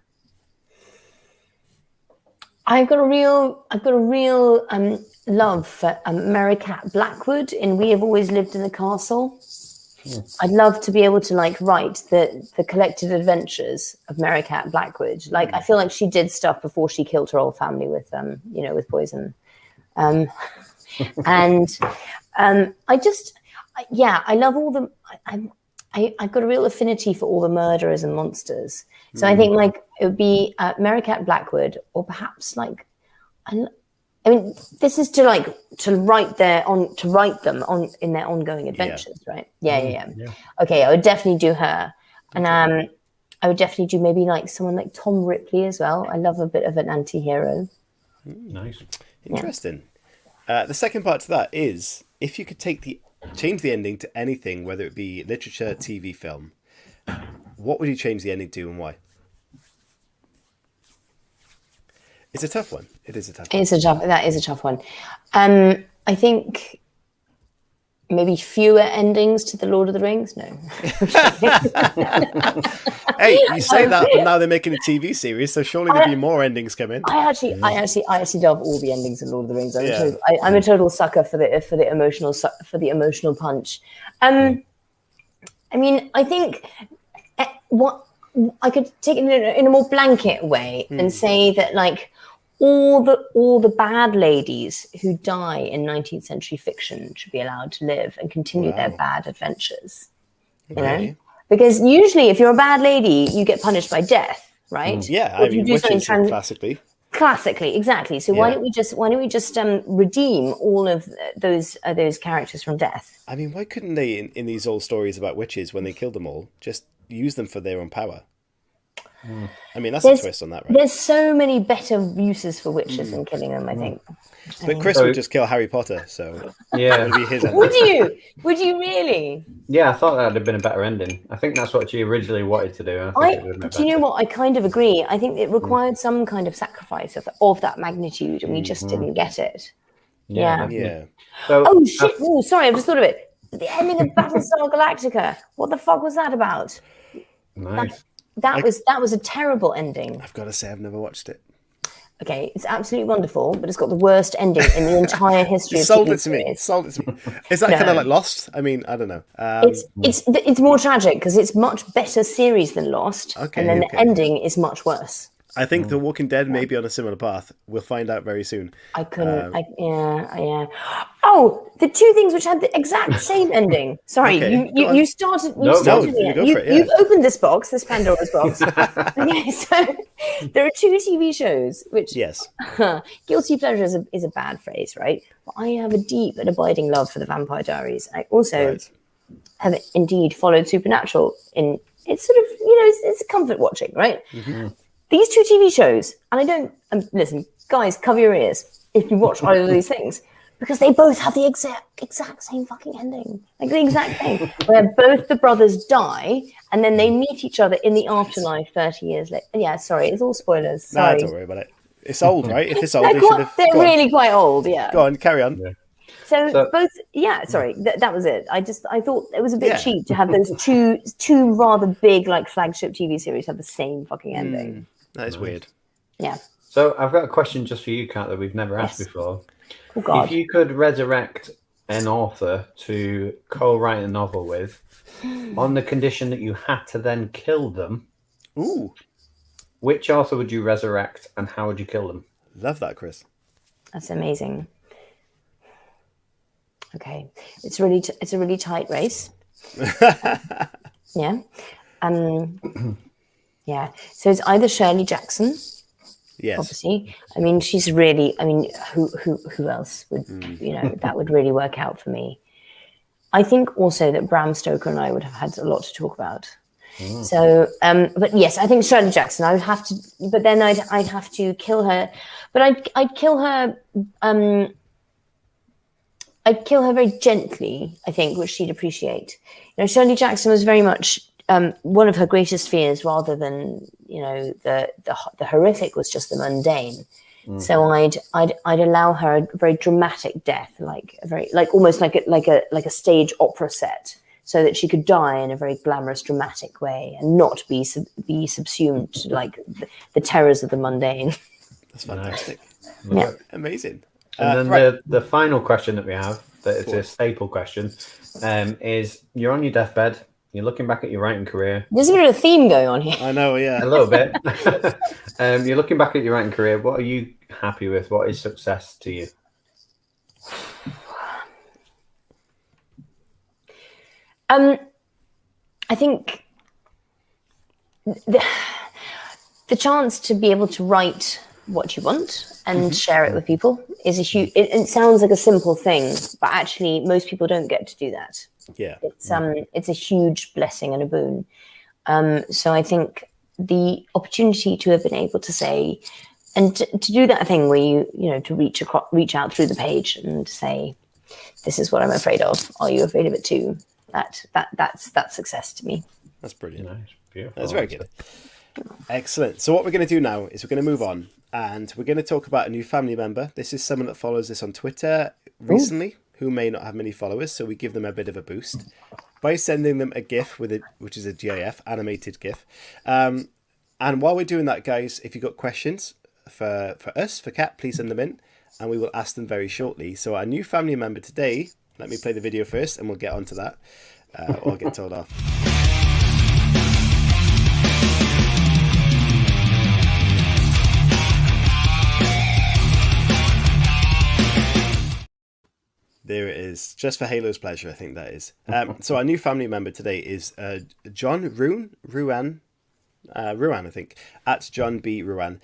I've got a real love for Maricat Blackwood in We Have Always Lived in the Castle. I'd love to be able to write the collected adventures of Maricat Blackwood. I feel like she did stuff before she killed her whole family with with poison. I love all the. I've got a real affinity for all the murderers and monsters. So I think it would be Maricat Blackwood, or perhaps this is to write them on in their ongoing adventures, right? Yeah. Okay, I would definitely do her, and I would definitely do maybe someone like Tom Ripley as well. I love a bit of an anti-hero. Nice, interesting. The second part to that is if you could change the ending to anything, whether it be literature, TV, film, what would you change the ending to and why? It's a tough one. It is a tough one. That is a tough one. I think maybe fewer endings to the Lord of the Rings. No. Hey, you say that, but now they're making a TV series, so surely there'll be more endings coming. I actually love all the endings of Lord of the Rings. I'm a total sucker for the emotional punch. I think what I could take it in a more blanket way and say that all the bad ladies who die in 19th century fiction should be allowed to live and continue their bad adventures. Okay. You know? Because usually if you're a bad lady, you get punished by death, right? Yeah, or witches classically. Exactly. So why don't we just redeem all of those characters from death? I mean, why couldn't they in these old stories about witches, when they killed them all, just use them for their own power? I mean, that's a twist on that, right? There's so many better uses for witches than killing them, I think. But Chris would just kill Harry Potter, so yeah, would be his ending. Would you really? Yeah, I thought that would have been a better ending. I think that's what she originally wanted to do. Do you know what? I kind of agree. I think it required some kind of sacrifice of that magnitude, and we just didn't get it. Yeah. So, shit! Oh, sorry, I've just thought of it. The ending of Battlestar Galactica. What the fuck was that about? Nice. That was a terrible ending. I've got to say, I've never watched it. Okay, it's absolutely wonderful, but it's got the worst ending in the entire history of Sold TV it to me. series. Sold it to me. Is that kind of like Lost? I mean, I don't know. It's more tragic because it's much better series than Lost, and then the ending is much worse. I think The Walking Dead may be on a similar path. We'll find out very soon. I couldn't. Yeah. Oh, the two things which had the exact same ending. Sorry, you started. You've opened this box, this Pandora's box. Okay, so there are two TV shows which. Yes. Guilty pleasure is a bad phrase, right? But I have a deep and abiding love for the Vampire Diaries. I also have indeed followed Supernatural in. It's sort of it's a comfort watching, right? Mm-hmm. These two TV shows, and I don't listen, guys, cover your ears if you watch either of these things, because they both have the exact same fucking ending, the exact thing, where both the brothers die and then they meet each other in the afterlife 30 years later. Yeah, sorry, it's all spoilers. Sorry. No, don't worry about it. It's old, right? If it's old, they're really quite old. Yeah. Go on, carry on. Yeah. So both, sorry, that was it. I thought it was a bit cheap to have those two rather big flagship TV series have the same fucking ending. That is weird. Yeah. So I've got a question just for you, Kat, that we've never asked before. Oh, God. If you could resurrect an author to co-write a novel with, on the condition that you had to then kill them, which author would you resurrect and how would you kill them? Love that, Chris. That's amazing. Okay, it's a really tight race. Yeah. Yeah. So it's either Shirley Jackson. Yes. Obviously. I mean, she's really. I mean, who else would that would really work out for me? I think also that Bram Stoker and I would have had a lot to talk about. So, but yes, I think Shirley Jackson. I would have to, but then I'd have to kill her. But I'd kill her. I'd kill her very gently, I think, which she'd appreciate. Shirley Jackson was very much one of her greatest fears, rather than the horrific, was just the mundane. So I'd allow her a very dramatic death, almost like a stage opera set, so that she could die in a very glamorous, dramatic way and not be subsumed to the terrors of the mundane. That's fantastic. Yeah. Amazing. And then the final question that we have, that it's a staple question, is you're on your deathbed, you're looking back at your writing career. There's a bit of a theme going on here. I know, yeah. A little bit. You're looking back at your writing career. What are you happy with? What is success to you? I think the chance to be able to write what you want and share it with people is a huge. It sounds like a simple thing, but actually, most people don't get to do that. Yeah, it's a huge blessing and a boon. So I think the opportunity to have been able to say, and to do that thing where you to reach out through the page and say, this is what I'm afraid of. Are you afraid of it too? That's success to me. That's brilliant. Nice, beautiful. That's very good. Excellent. So what we're going to do now is we're going to move on, and we're going to talk about a new family member. This is someone that follows us on Twitter recently, who may not have many followers, so we give them a bit of a boost by sending them a GIF which is a GIF, animated GIF. And while we're doing that, guys, if you've got questions for us, for Kat, please send them in, and we will ask them very shortly. So our new family member today, let me play the video first, and we'll get on to that, or I'll get told off. There it is. Just for Halo's pleasure, I think that is. So our new family member today is John Ruan, I think, at John B. Ruan.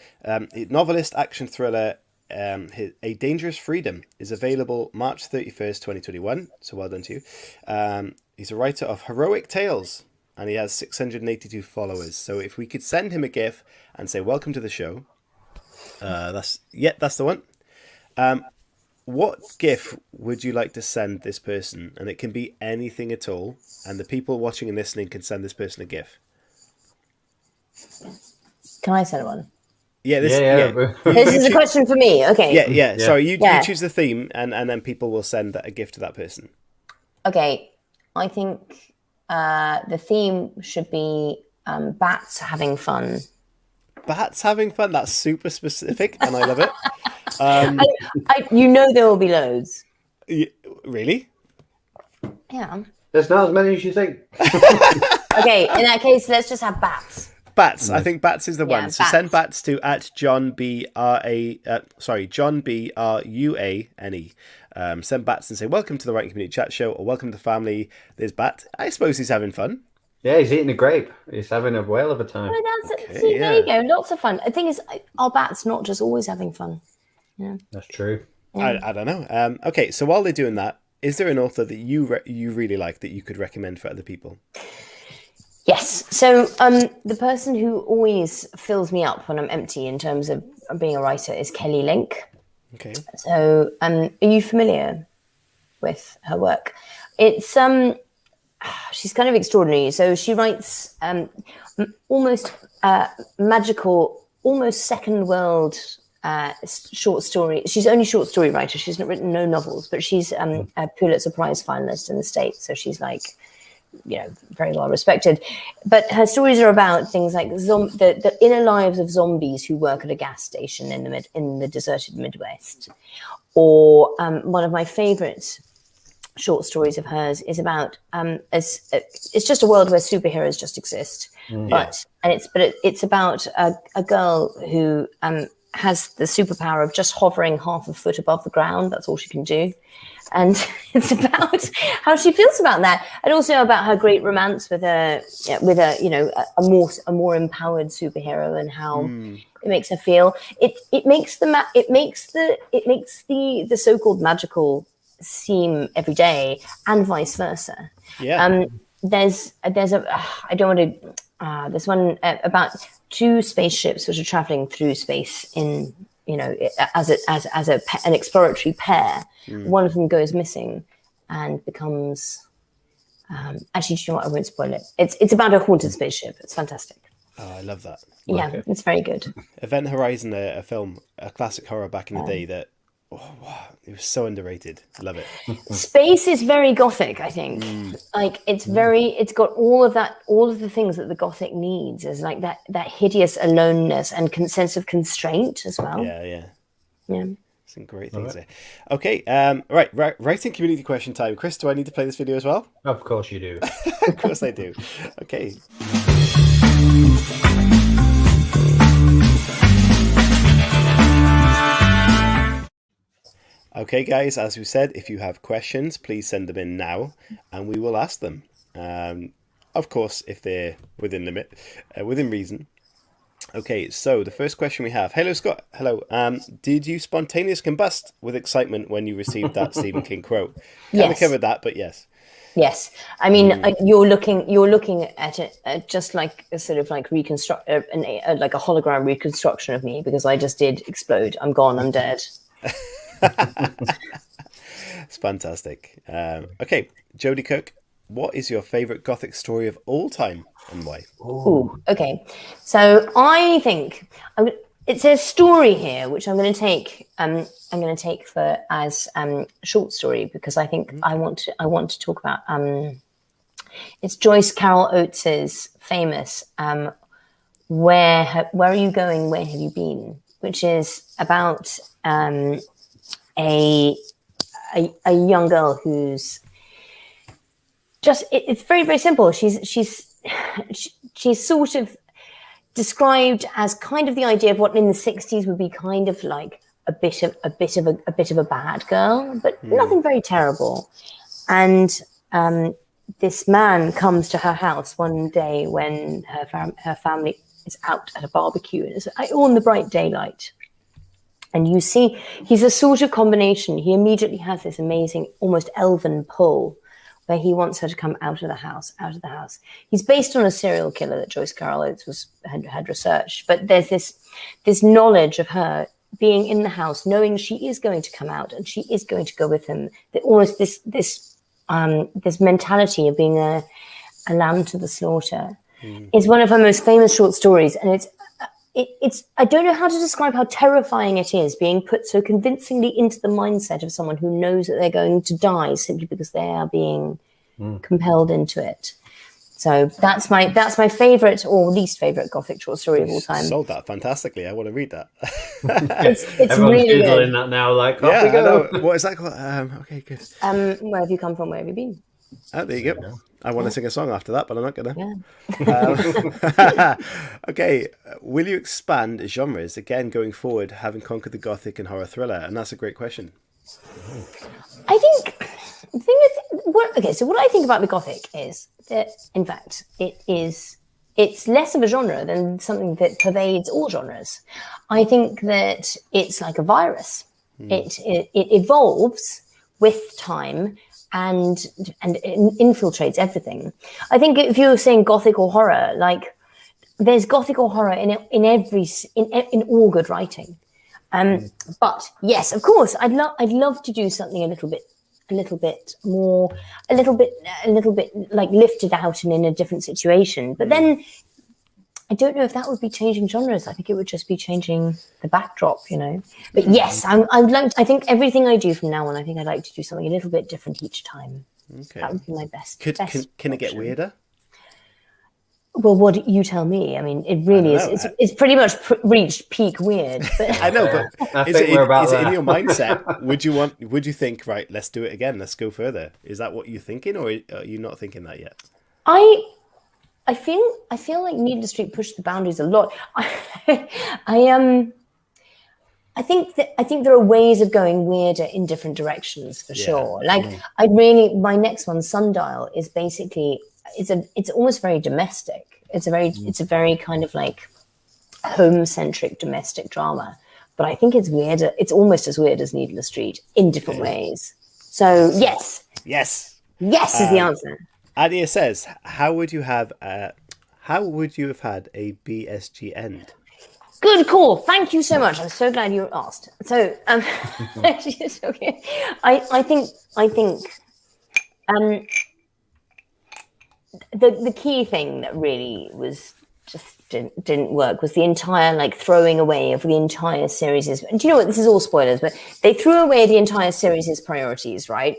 Novelist, action thriller, A Dangerous Freedom is available March 31st, 2021. So well done to you. He's a writer of heroic tales, and he has 682 followers. So if we could send him a GIF and say, welcome to the show, that's the one. What GIF would you like to send this person? And it can be anything at all. And the people watching and listening can send this person a GIF. Can I send one? Yeah, this is a question for me. Okay. Yeah. Sorry, you choose the theme, and then people will send a GIF to that person. Okay. I think the theme should be bats having fun. Bats having fun? That's super specific, and I love it. There will be loads. Really? Yeah. There's not as many as you think. Okay, in that case, let's just have bats. Bats. I think bats is the one. So bats. send bats to at John B Ruane. Send bats and say, welcome to the Writing Community Chat Show, or welcome to the family. There's Bat. I suppose he's having fun. Yeah, he's eating a grape. He's having a whale of a time. There you go. Lots of fun. The thing is, are bats not just always having fun? Yeah. That's true. Yeah. I don't know. Okay, so while they're doing that, is there an author that you really like that you could recommend for other people? Yes. So the person who always fills me up when I'm empty in terms of being a writer is Kelly Link. Okay. So are you familiar with her work? It's she's kind of extraordinary. So she writes almost magical, almost second world short story. She's only short story writer. She's not written no novels, but she's a Pulitzer Prize finalist in the States. So she's very well respected. But her stories are about things like the inner lives of zombies who work at a gas station in the deserted Midwest. Or one of my favorite short stories of hers is about it's just a world where superheroes just exist. It's about a girl who has the superpower of just hovering half a foot above the ground. That's all she can do. And it's about how she feels about that, and also about her great romance with a more empowered superhero, and how it makes her feel. It makes the so-called magical seem every day, and vice versa. Yeah. there's a I don't want to there's one about two spaceships which are traveling through space in, you know, as an exploratory pair. One of them goes missing and becomes actually, do you know what, I won't spoil it. It's about a haunted spaceship. It's fantastic. Oh, I love that. Yeah, okay. It's very good. Event Horizon, a film, a classic horror back in the day that, oh, wow, it was so underrated. Love it. Space is very Gothic, I think. Like it's got all of the things that the Gothic needs, is like that hideous aloneness and sense of constraint as well. Yeah. Some great things there. Right. Okay, right. Writing community question time. Chris, do I need to play this video as well? Of course you do. Of course I do. Okay. Okay, guys, as we said, if you have questions, please send them in now and we will ask them. Of course, if they're within limit, within reason. Okay, so the first question we have. Hello, Scott. Hello. Did you spontaneously combust with excitement when you received that Stephen King quote? Kind of covered that, but yes. Yes, I mean you're looking at it just like a sort of like like a hologram reconstruction of me, because I just did explode. I'm gone. I'm dead. It's fantastic. Okay, Jodie Cook, what is your favorite Gothic story of all time and why? Ooh, okay. So I think it's a story here which I'm going to take. I'm going to take for as short story, because I think I want to talk about. It's Joyce Carol Oates's famous "Where Are You Going? Where Have You Been?", which is about a young girl who's just. It's very, very simple. She's sort of described as kind of the idea of what in the 60s would be kind of like a bit of a bad girl, but nothing very terrible. And this man comes to her house one day when her family is out at a barbecue, and it's all in the bright daylight. And you see, he's a sort of combination. He immediately has this amazing, almost elven pull, where he wants her to come out of the house. He's based on a serial killer that Joyce Carol Oates had researched, but there's this knowledge of her being in the house, knowing she is going to come out and she is going to go with him. Almost this mentality of being a lamb to the slaughter is one of her most famous short stories, and it's I don't know how to describe how terrifying it is, being put so convincingly into the mindset of someone who knows that they're going to die simply because they are being compelled into it. So that's my favorite or least favorite Gothic short story of all time. Sold that fantastically. I want to read that. It's Everyone's really Googling good. that now. Like, Yeah, off we I go. know. What is that called? Okay, good. Where have you come from? Where have you been? Oh, there you go. I want to sing a song after that, but I'm not gonna. Yeah. Okay, will you expand genres again going forward, having conquered the Gothic and horror thriller? And that's a great question. I think the thing is, what I think about the Gothic is that, in fact, it's less of a genre than something that pervades all genres. I think that it's like a virus. It evolves with time and it infiltrates everything. I think if you're saying Gothic or horror, like there's Gothic or horror in all good writing. But yes, of course, I'd love to do something a little bit like lifted out and in a different situation. But then I don't know if that would be changing genres. I think it would just be changing the backdrop, you know. But yes, I think everything I do from now on, I think I'd like to do something a little bit different each time. Okay. That would be my best. Can it get weirder? Well, what you tell me. I mean, it really is. It's pretty much reached peak weird. But I know, but is it in your mindset? Would you think, right, let's do it again, let's go further? Is that what you're thinking, or are you not thinking that yet? I feel like Needle Street pushed the boundaries a lot. I think there are ways of going weirder in different directions for sure. Like my next one, Sundial, is basically it's almost very domestic. It's a very kind of like home-centric domestic drama. But I think it's weirder. It's almost as weird as Needless Street in different ways. So yes. Yes Yes is the answer. Adia says, how would you have had a BSG end? Good call. Thank you so much. I'm so glad you asked. So, okay. I think the key thing that really was just didn't work was the entire like throwing away of the entire series. And do you know what? This is all spoilers, but they threw away the entire series' priorities, right?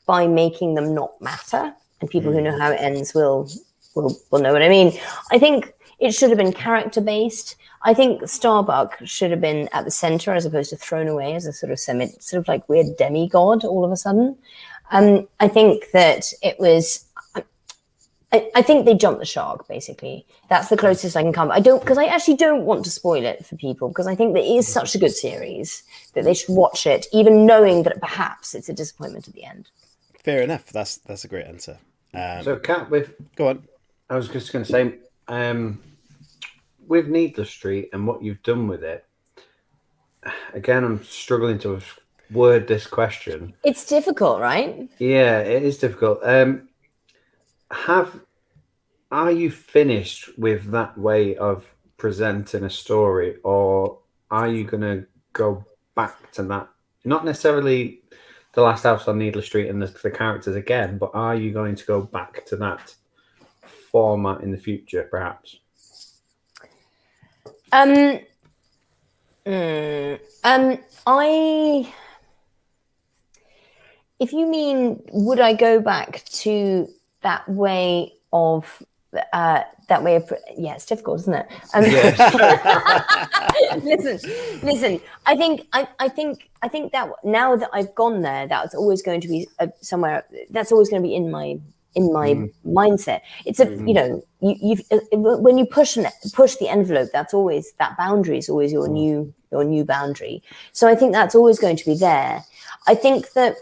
By making them not matter. And people who know how it ends will know what I mean. I think it should have been character based. I think Starbuck should have been at the center as opposed to thrown away as a sort of like weird demigod all of a sudden. I think that it was. I think they jumped the shark. Basically, that's the closest I can come. Because I actually don't want to spoil it for people because I think that it is such a good series that they should watch it, even knowing that perhaps it's a disappointment at the end. Fair enough. That's a great answer. So, Kat, go on. I was just going to say, with Needless Street and what you've done with it, again, I'm struggling to word this question. It's difficult, right? Yeah, it is difficult. Are you finished with that way of presenting a story, or are you going to go back to that? Not necessarily The Last House on Needless Street and the characters again, but are you going to go back to that format in the future, perhaps? If you mean, would I go back to that way of yeah, it's difficult, isn't it? Listen. I think that now that I've gone there, that's always going to be somewhere. That's always going to be in my mindset. It's you've when you push the envelope, that's always, that boundary is always your new boundary. So I think that's always going to be there. I think that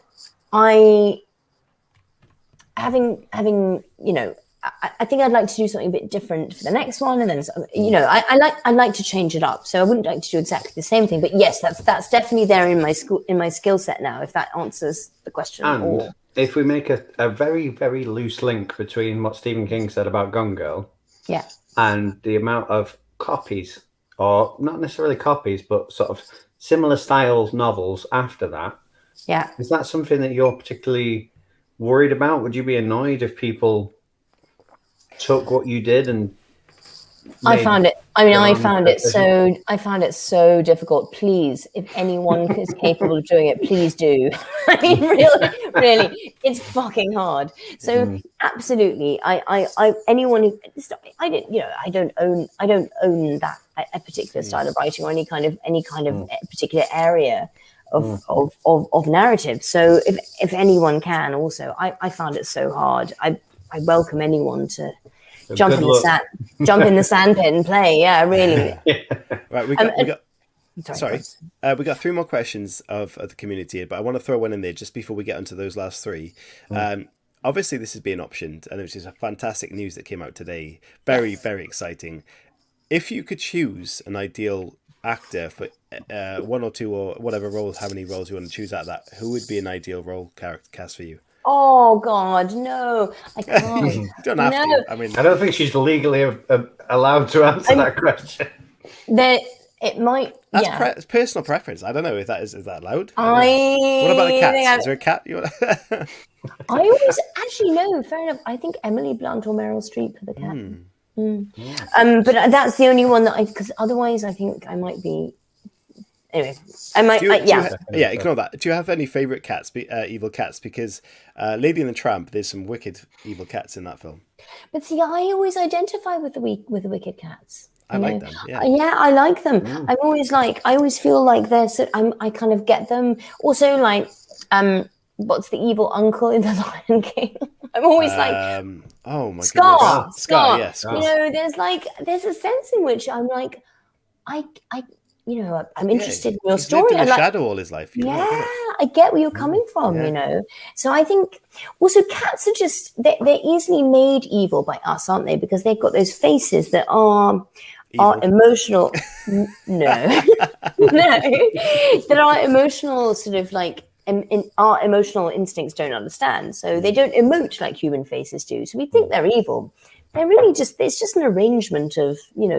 having I think I'd like to do something a bit different for the next one, and then I like to change it up. So I wouldn't like to do exactly the same thing, but yes, that's definitely there in my skill set now. If that answers the question. And if we make a very, very loose link between what Stephen King said about Gone Girl, yeah, and the amount of copies, or not necessarily copies, but sort of similar style novels after that, yeah, is that something that you're particularly worried about? Would you be annoyed if people took what you did and I found it so difficult. Please, if anyone is capable of doing it, please do. I mean, really, it's fucking hard. So absolutely, anyone who I don't own that a particular style of writing or any kind of particular area of narrative. So if anyone can, also, I found it so hard. I welcome anyone to jump in the sand pit and play. Yeah, really. Right, we got 3 more questions of the community, but I want to throw one in there just before we get onto those last 3. Obviously, this is being optioned, and which is a fantastic news that came out today. Very, very exciting. If you could choose an ideal actor for 1 or 2 or whatever roles, how many roles you want to choose out of that, who would be an ideal role cast for you? Oh God, no! I can't. You don't have to. I mean, I don't think she's legally allowed to answer that question. It might. That's personal preference. I don't know if that is that allowed. What about the cats? Is there a cat? I always actually no. Fair enough. I think Emily Blunt or Meryl Streep for the cat. But that's the only one that because otherwise I think I might be. Anyway, I might. Ignore that. Do you have any favorite cats, evil cats? Because Lady and the Tramp, there's some wicked evil cats in that film. But see, I always identify with the wicked cats. I like them. Yeah, I like them. I always feel like they're. I kind of get them. Also, like, what's the evil uncle in The Lion King? I'm always like, oh my Scar, goodness, Scar. Yes, there's a sense in which I'm like, I'm interested in your story. He's lived in the shadow all his life. I get where you're coming from, So I think also cats are just, they're easily made evil by us, aren't they? Because they've got those faces that are emotional. No. That are emotional, sort of like our emotional instincts don't understand. So they don't emote like human faces do. So we think they're evil. They're really it's just an arrangement of,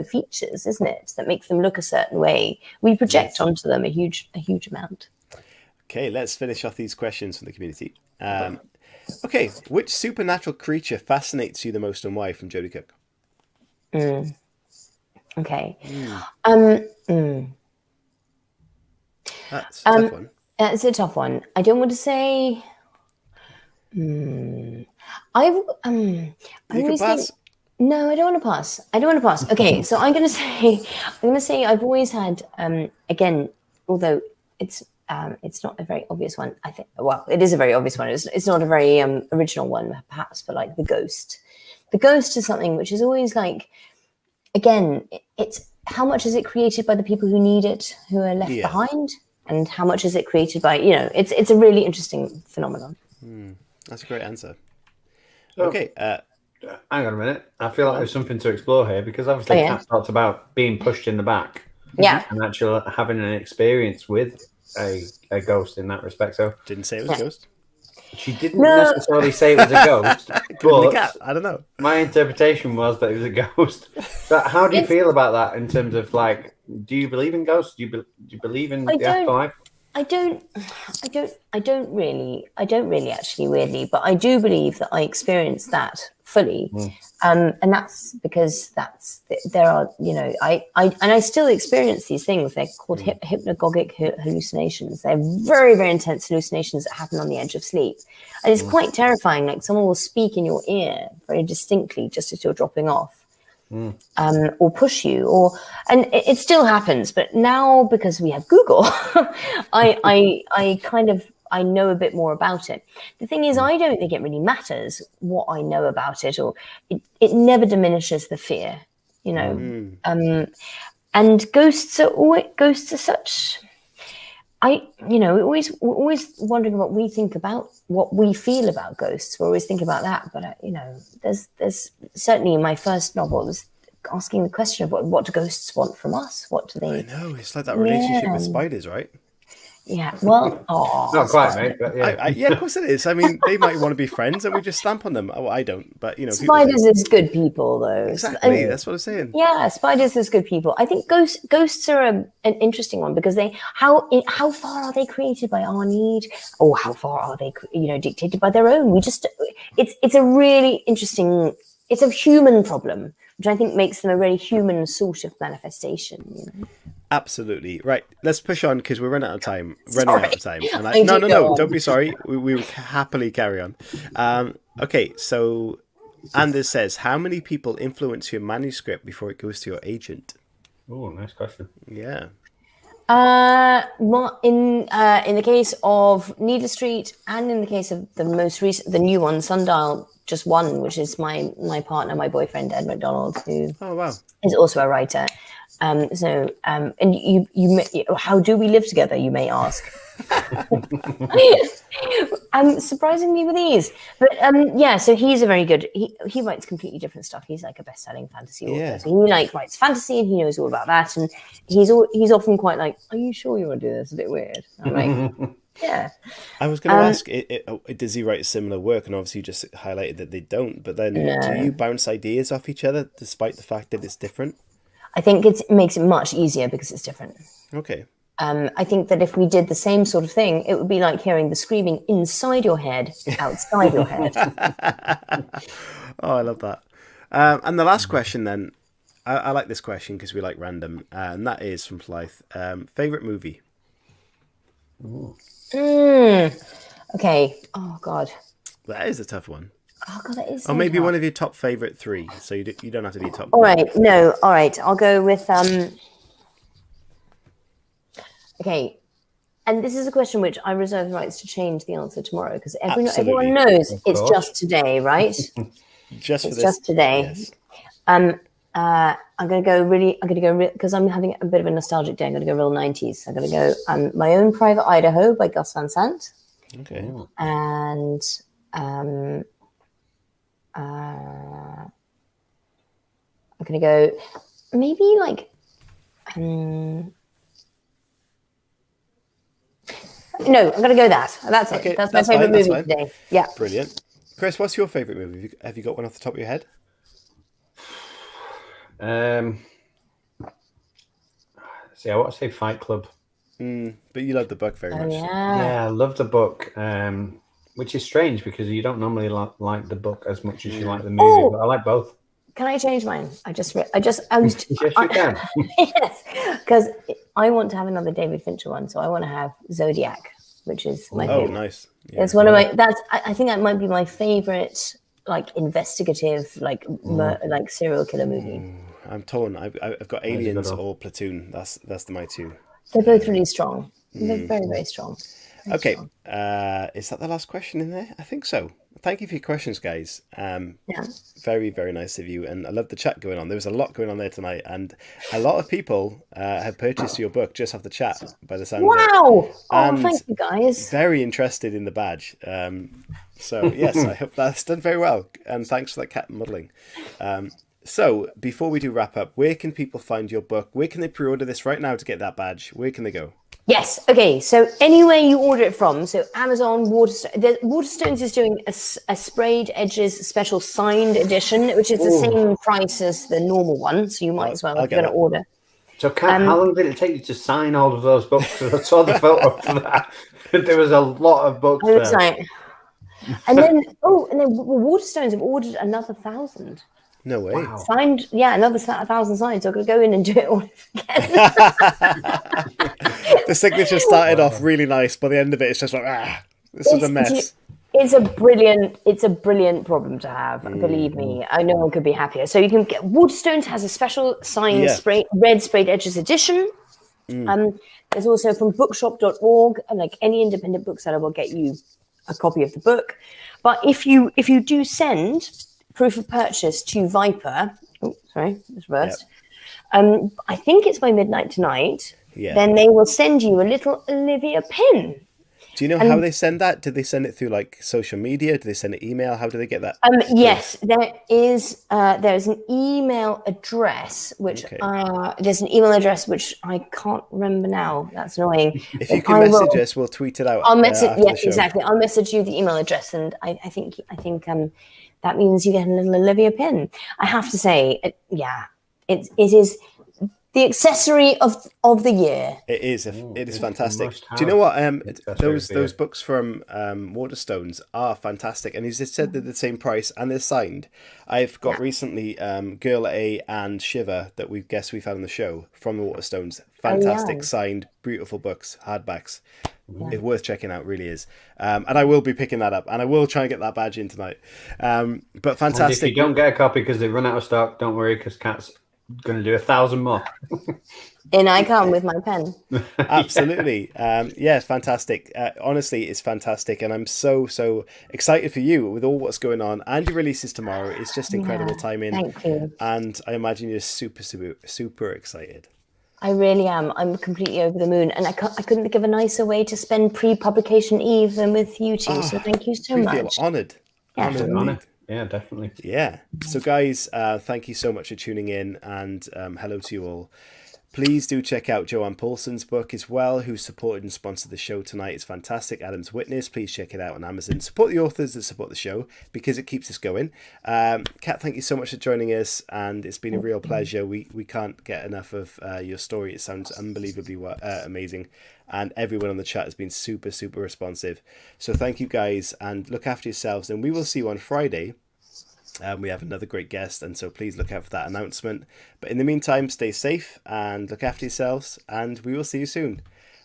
features, isn't it, that make them look a certain way. We project onto them a huge amount. Okay, let's finish off these questions from the community. Okay, which supernatural creature fascinates you the most and why? From Jodie Cook. Okay. That's a tough one. It's a tough one. I don't want to say. You can pass. No, I don't want to pass. Okay, so I'm going to say I've always had, again, although it's not a very obvious one. I think, well, it is a very obvious one. It's not a very original one, perhaps, but like the ghost. The ghost is something which is always like, again, it's how much is it created by the people who need it, who are left behind, and how much is it created by, it's a really interesting phenomenon. That's a great answer. So, okay. Hang on a minute. I feel like there's something to explore here because obviously Kat talked about being pushed in the back. Yeah. And actually having an experience with a ghost in that respect. So didn't say it was a ghost. She didn't necessarily say it was a ghost, but I don't know. My interpretation was that it was a ghost. But how do you feel about that in terms of like, do you believe in ghosts? Do you believe in the afterlife? I don't really actually, weirdly, but I do believe that I experienced that fully. And that's because there are, I still experience these things. They're called hypnagogic hallucinations. They're very, very intense hallucinations that happen on the edge of sleep. And it's quite terrifying. Like someone will speak in your ear very distinctly just as you're dropping off. Or push you, and it still happens. But now, because we have Google, I know a bit more about it. The thing is, I don't think it really matters what I know about it, or it never diminishes the fear, And ghosts are such. We're always wondering what we think about, what we feel about ghosts. We're always thinking about that. But, there's certainly in my first novel, was asking the question of what do ghosts want from us? What do they... I know, it's like that relationship with spiders, right? Yeah, well... Not quite, mate, but yeah. Yeah, of course it is. I mean, they might want to be friends and we just stamp on them. Oh, I don't, but, Spiders is good people, though. Exactly, that's what I'm saying. Yeah, spiders is good people. I think ghosts are an interesting one because how far are they created by our need, or how far are they, dictated by their own? It's a really interesting... It's a human problem, which I think makes them a very human sort of manifestation. Absolutely. Right. Let's push on because we're running out of time. And no, don't be sorry. We will happily carry on. Okay. So Anders says, how many people influence your manuscript before it goes to your agent? Oh, nice question. Yeah. In the case of Needle Street and in the case of the most recent, the new one, Sundial, just one, which is my partner, my boyfriend, Ed McDonald, who is also a writer. And you, how do we live together, you may ask? Surprisingly with ease. But so he's a very good, he writes completely different stuff. He's like a best-selling fantasy author. Yeah. So he writes fantasy and he knows all about that. And he's often quite like, are you sure you want to do this? It's a bit weird. I'm like, yeah. I was going to ask, does he write similar work? And obviously you just highlighted that they don't. But then do you bounce ideas off each other despite the fact that it's different? I think it makes it much easier because it's different. Okay. I think that if we did the same sort of thing, it would be like hearing the screaming inside your head, outside your head. Oh, I love that. And the last question then, I like this question because we like random, and that is from Blythe. Favorite movie? Okay. Oh, God. That is a tough one. Oh, God, that is so Or maybe tough. one of your top favorite three. So you don't have to be top. All right. No. All right. I'll go with Okay, and this is a question which I reserve the rights to change the answer tomorrow because everyone knows it's just today, right? Just today. Yes. I'm going to go because I'm having a bit of a nostalgic day. I'm going to go real 90s. I'm going to go My Own Private Idaho by Gus Van Sant. Okay. And I'm going to go maybe like No, I'm going to go that. That's Okay, it. That's my that's favourite fine, that's movie fine. today. Yeah. Brilliant. Chris, what's your favourite movie? Have you got one off the top of your head? See, I want to say Fight Club. But you love the book very much. Yeah, I love the book, which is strange because you don't normally like the book as much as you like the movie. But I like both. Can I change mine? I was. Yes, you can. Yes, because I want to have another David Fincher one. So I want to have Zodiac, which is my favorite. Oh, nice. Yeah. It's one of my. I think that might be my favorite, like investigative, like serial killer movie. I'm torn. I've got Aliens or Platoon. That's my two. They're both really strong. They're very, very strong. Okay. Is that the last question in there? I think so. Thank you for your questions, guys. Very, very nice of you. And I love the chat going on. There was a lot going on there tonight. And a lot of people have purchased your book just off the chat by the sound of it. Wow. And thank you, guys. Very interested in the badge. So, yes, I hope that's done very well. And thanks for that cat modelling. So, before we do wrap up, where can people find your book? Where can they pre-order this right now to get that badge? Where can they go? Yes. Okay. So anywhere you order it from, so Amazon, Waterstones is doing a sprayed edges special signed edition, which is the same price as the normal one. So you might as well if you're going to order. So, Kat, how long did it take you to sign all of those books? I saw the photo for that. There was a lot of books there. Right. And then Waterstones have ordered another 1,000. No way. Wow. Signed, another 1,000 signs. So I'm going to go in and do it all again. The signature started off really nice. By the end of it, it's just like, this is a mess. It's a brilliant problem to have. Believe me, no one could be happier. So you can get Waterstones has a special signed red sprayed edges edition. There's also from bookshop.org, and like any independent bookseller will get you a copy of the book. But if you do send proof of purchase to Viper, it's reversed. I think it's by midnight tonight. Yeah. Then they will send you a little Olivia pin. Do you know how they send that? Did they send it through like social media? Do they send an email? How do they get that? Yes, there's an email address which I can't remember now. That's annoying. If you can message us, we'll tweet it out. I'll message. Yes, exactly. I'll message you the email address, and I think that means you get a little Olivia pin. I have to say, it is the accessory of the year. It is fantastic. Do you know what? Those books from Waterstones are fantastic, and as I said, they're the same price and they're signed. I've got recently Girl A and Shiver that we've had on the show from the Waterstones. Fantastic signed, beautiful books, hardbacks. It's worth checking out, really is. And I will be picking that up, and I will try and get that badge in tonight. But fantastic. And if you don't get a copy because they run out of stock, don't worry, because Kat's going to do 1,000 more. And I come with my pen. Absolutely. Fantastic. Honestly, it's fantastic. And I'm so excited for you with all what's going on. And your release is tomorrow. It's just incredible timing. Thank you. And I imagine you're super excited. I really am. I'm completely over the moon. And I couldn't think of a nicer way to spend pre-publication eve than with you two. So thank you so much. I feel honoured. Honoured. Yeah, definitely. Yeah. So, guys, thank you so much for tuning in, and hello to you all. Please do check out Joanne Paulson's book as well, who supported and sponsored the show tonight. It's fantastic. Adam's Witness. Please check it out on Amazon. Support the authors that support the show because it keeps us going. Kat, thank you so much for joining us, and it's been a real pleasure. We can't get enough of your story. It sounds unbelievably amazing, and everyone on the chat has been super responsive. So thank you, guys, and look after yourselves, and we will see you on Friday. We have another great guest, and so please look out for that announcement. But in the meantime, stay safe and look after yourselves, and we will see you soon.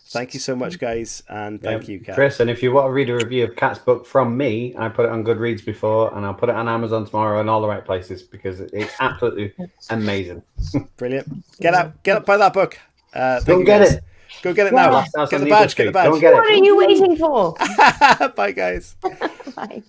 Thank you so much, guys, and thank you, Kat. Chris, and if you want to read a review of Kat's book from me, I put it on Goodreads before, and I'll put it on Amazon tomorrow and all the right places because it's absolutely amazing. Brilliant. Get out, buy that book. Go get it. Go get it now. Get the badge. Go get it. What are you waiting for? Bye, guys. Bye.